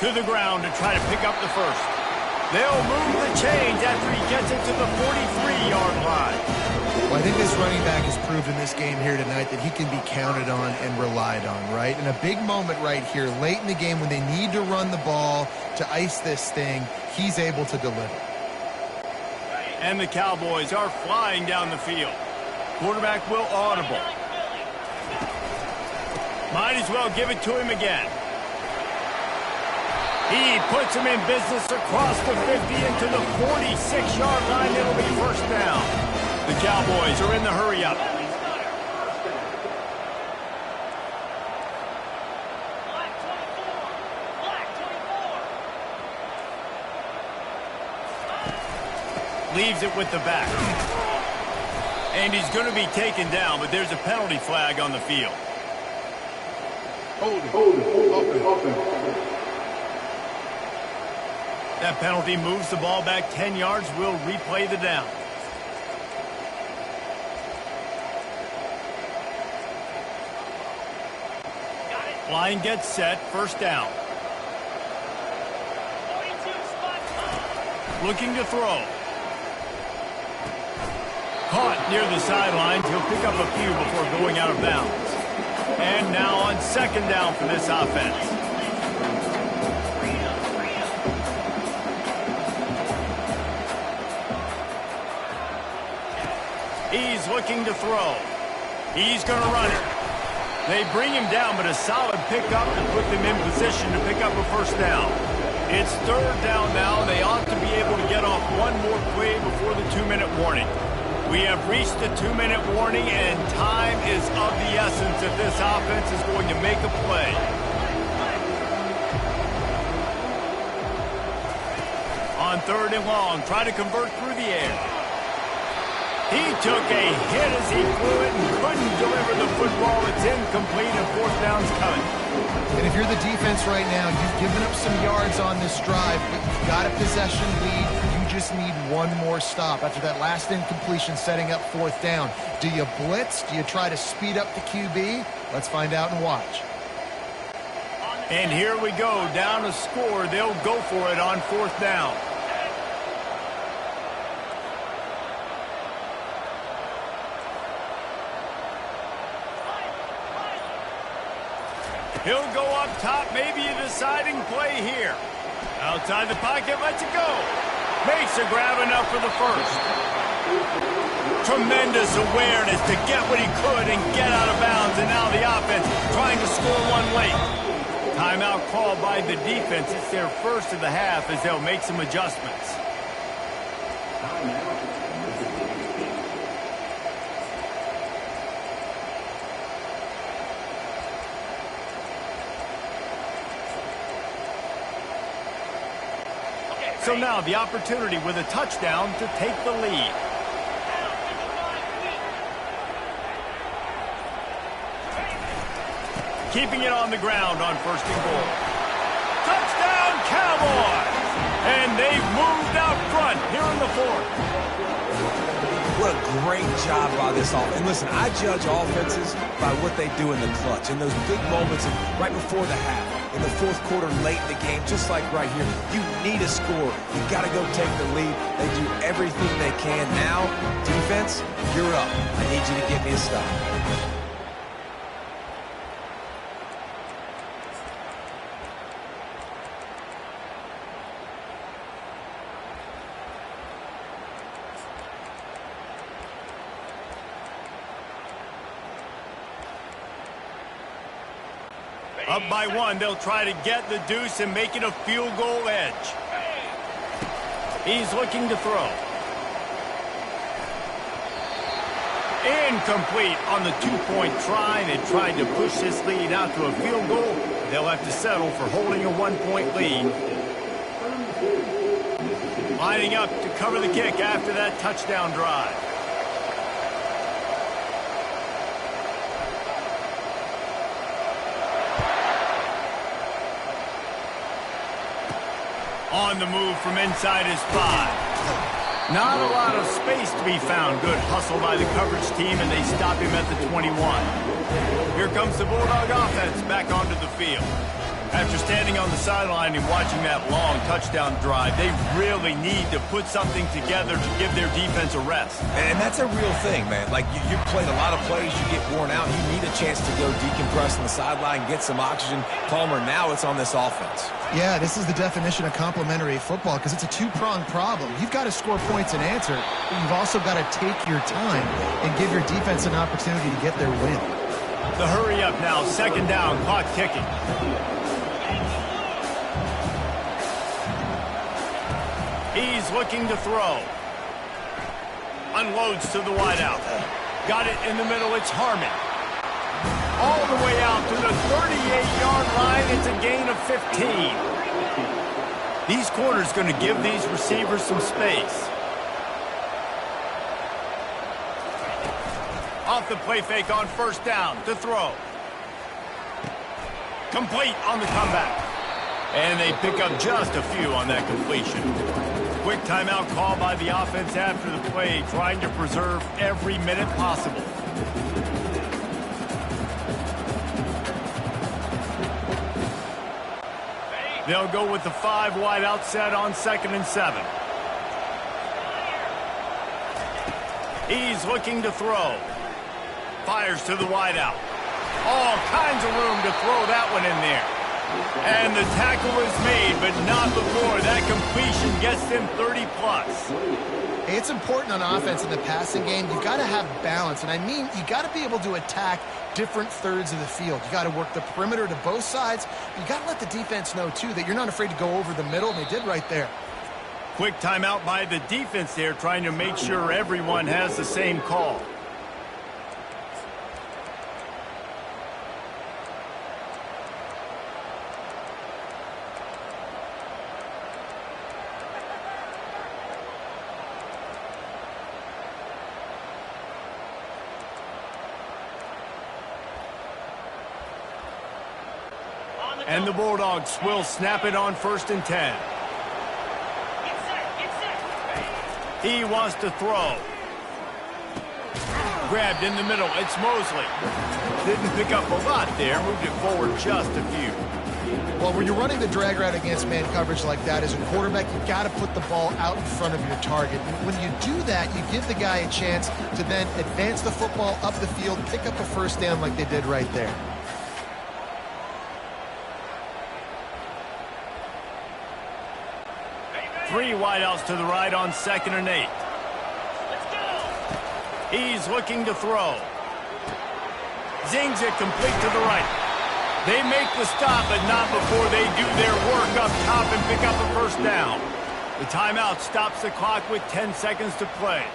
To the ground to try to pick up the first. They'll move the chains after he gets it to the 43-yard line. Well, I think this running back has proved in this game here tonight that he can be counted on and relied on, right? In a big moment right here, late in the game when they need to run the ball to ice this thing, he's able to deliver. And the Cowboys are flying down the field. Quarterback will audible. Might as well give it to him again. He puts him in business across the 50 into the 46-yard line. It'll be first down. The Cowboys are in the hurry-up. Leaves it with the back. And he's going to be taken down, but there's a penalty flag on the field. Hold it. That penalty moves the ball back 10 yards. We'll replay the down. Line gets set. First down. Looking to throw. Caught near the sidelines. He'll pick up a few before going out of bounds. And now on 2nd down for this offense. He's looking to throw. He's going to run it. They bring him down, but a solid pickup to put them in position to pick up a first down. It's 3rd down now. They ought to be able to get off one more play before the 2-minute warning. We have reached the 2-minute warning, and time is of the essence if this offense is going to make a play. On 3rd and long, try to convert through the air. He took a hit as he threw it and couldn't deliver the football. It's incomplete and 4th down's coming. And if you're the defense right now, you've given up some yards on this drive, but you've got a possession lead. You just need one more stop. After that last incompletion setting up 4th down, do you blitz? Do you try to speed up the QB? Let's find out and watch. And here we go. Down to score. They'll go for it on 4th down. He'll go up top, maybe a deciding play here. Outside the pocket, lets it go. Makes a grab enough for the first. Tremendous awareness to get what he could and get out of bounds. And now the offense trying to score one late. Timeout called by the defense. It's their first of the half as they'll make some adjustments. So now the opportunity with a touchdown to take the lead. Keeping it on the ground on 1st and goal. Touchdown, Cowboys! And they've moved out front here in the 4th. What a great job by this offense. And listen, I judge offenses by what they do in the clutch. In those big moments right before the half. In the 4th quarter, late in the game, just like right here, you need a score. You got to go take the lead. They do everything they can. Now, defense, you're up. I need you to get me a stop. Up by one, they'll try to get the deuce and make it a field goal edge. He's looking to throw. Incomplete on the two-point try. They tried to push this lead out to a field goal. They'll have to settle for holding a one-point lead. Lining up to cover the kick after that touchdown drive. On the move from inside his 5. Not a lot of space to be found. Good hustle by the coverage team, and they stop him at the 21. Here comes the Bulldog offense back onto the field. After standing on the sideline and watching that long touchdown drive, they really need to put something together to give their defense a rest. And that's a real thing, man. Like, you played a lot of plays, you get worn out. You need a chance to go decompress on the sideline, get some oxygen. Palmer, now it's on this offense. Yeah, this is the definition of complementary football because it's a two-pronged problem. You've got to score points and answer, but you've also got to take your time and give your defense an opportunity to get their win. The hurry up now, second down, clock ticking. He's looking to throw. Unloads to the wideout. Got it in the middle, it's Harmon. All the way out to the 38-yard line, it's a gain of 15. These corners going to give these receivers some space. Off the play fake on first down to throw. Complete on the comeback. And they pick up just a few on that completion. Quick timeout call by the offense after the play, trying to preserve every minute possible. They'll go with the 5 wide out set on 2nd and 7. He's looking to throw. Fires to the wide out. All kinds of room to throw that one in there. And the tackle is made, but not before that completion gets them 30-plus. It's important on offense in the passing game. You've got to have balance, and I mean you got to be able to attack different thirds of the field. You got to work the perimeter to both sides. You got to let the defense know, too, that you're not afraid to go over the middle, and they did right there. Quick timeout by the defense there, trying to make sure everyone has the same call. And the Bulldogs will snap it on 1st and 10. He wants to throw. Grabbed in the middle. It's Mosley. Didn't pick up a lot there. Moved it forward just a few. Well, when you're running the drag route against man coverage like that as a quarterback, you've got to put the ball out in front of your target. And when you do that, you give the guy a chance to then advance the football up the field, pick up a first down like they did right there. Three wideouts to the right on 2nd and 8. He's looking to throw. Zings it complete to the right. They make the stop, but not before they do their work up top and pick up a first down. The timeout stops the clock with 10 seconds to play.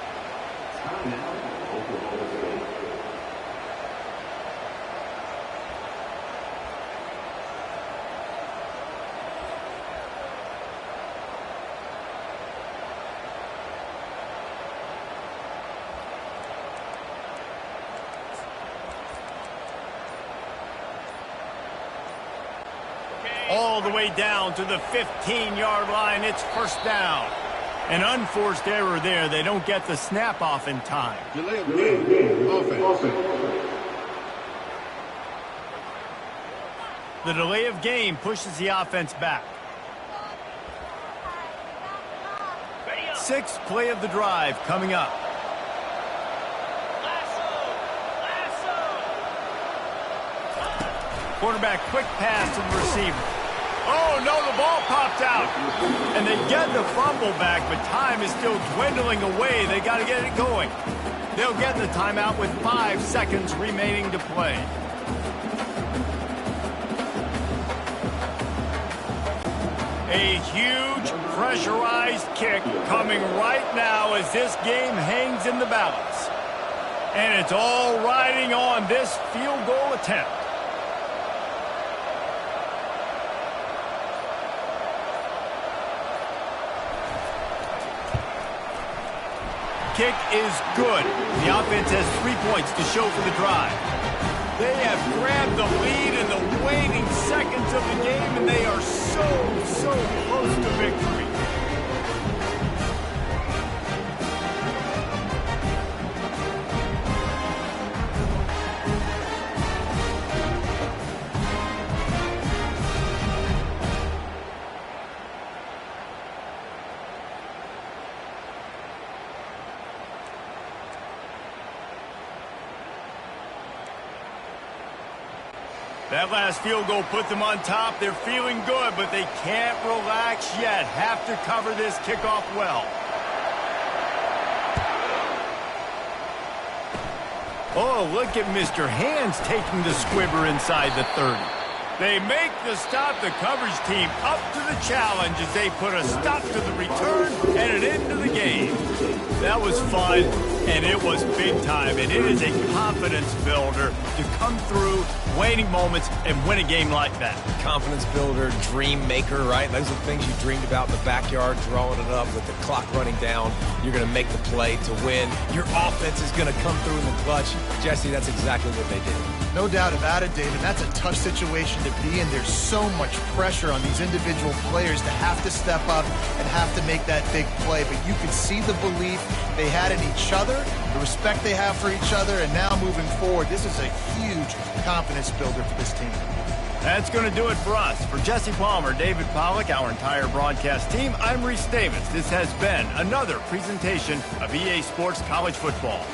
All the way down to the 15-yard line. It's first down. An unforced error there. They don't get the snap off in time. Delay of game. Offense. The delay of game pushes the offense back. 6th play of the drive coming up. Quarterback quick pass to the receiver. Oh, no, the ball popped out. And they get the fumble back, but time is still dwindling away. They got to get it going. They'll get the timeout with 5 seconds remaining to play. A huge pressurized kick coming right now as this game hangs in the balance. And it's all riding on this field goal attempt. Kick is good. The offense has 3 points to show for the drive. They have grabbed the lead in the waning seconds of the game, and they are so close to victory. That last field goal put them on top. They're feeling good, but they can't relax yet. Have to cover this kickoff well. Oh, look at Mr. Hands taking the squibber inside the 30. They make the stop. The coverage team up to the challenge as they put a stop to the return and an end to the game. That was fun, and it was big time, and it is a confidence builder to come through waning moments and win a game like that. Confidence builder, dream maker, right? Those are the things you dreamed about in the backyard, drawing it up with the clock running down. You're going to make the play to win. Your offense is going to come through in the clutch. Jesse, that's exactly what they did. No doubt about it, David. That's a tough situation to be in. There's so much pressure on these individual players to have to step up and have to make that big play. But you could see the belief they had in each other, the respect they have for each other, and now moving forward, this is a huge confidence builder for this team. That's going to do it for us. For Jesse Palmer, David Pollack, our entire broadcast team, I'm Reese Davis. This has been another presentation of EA Sports College Football.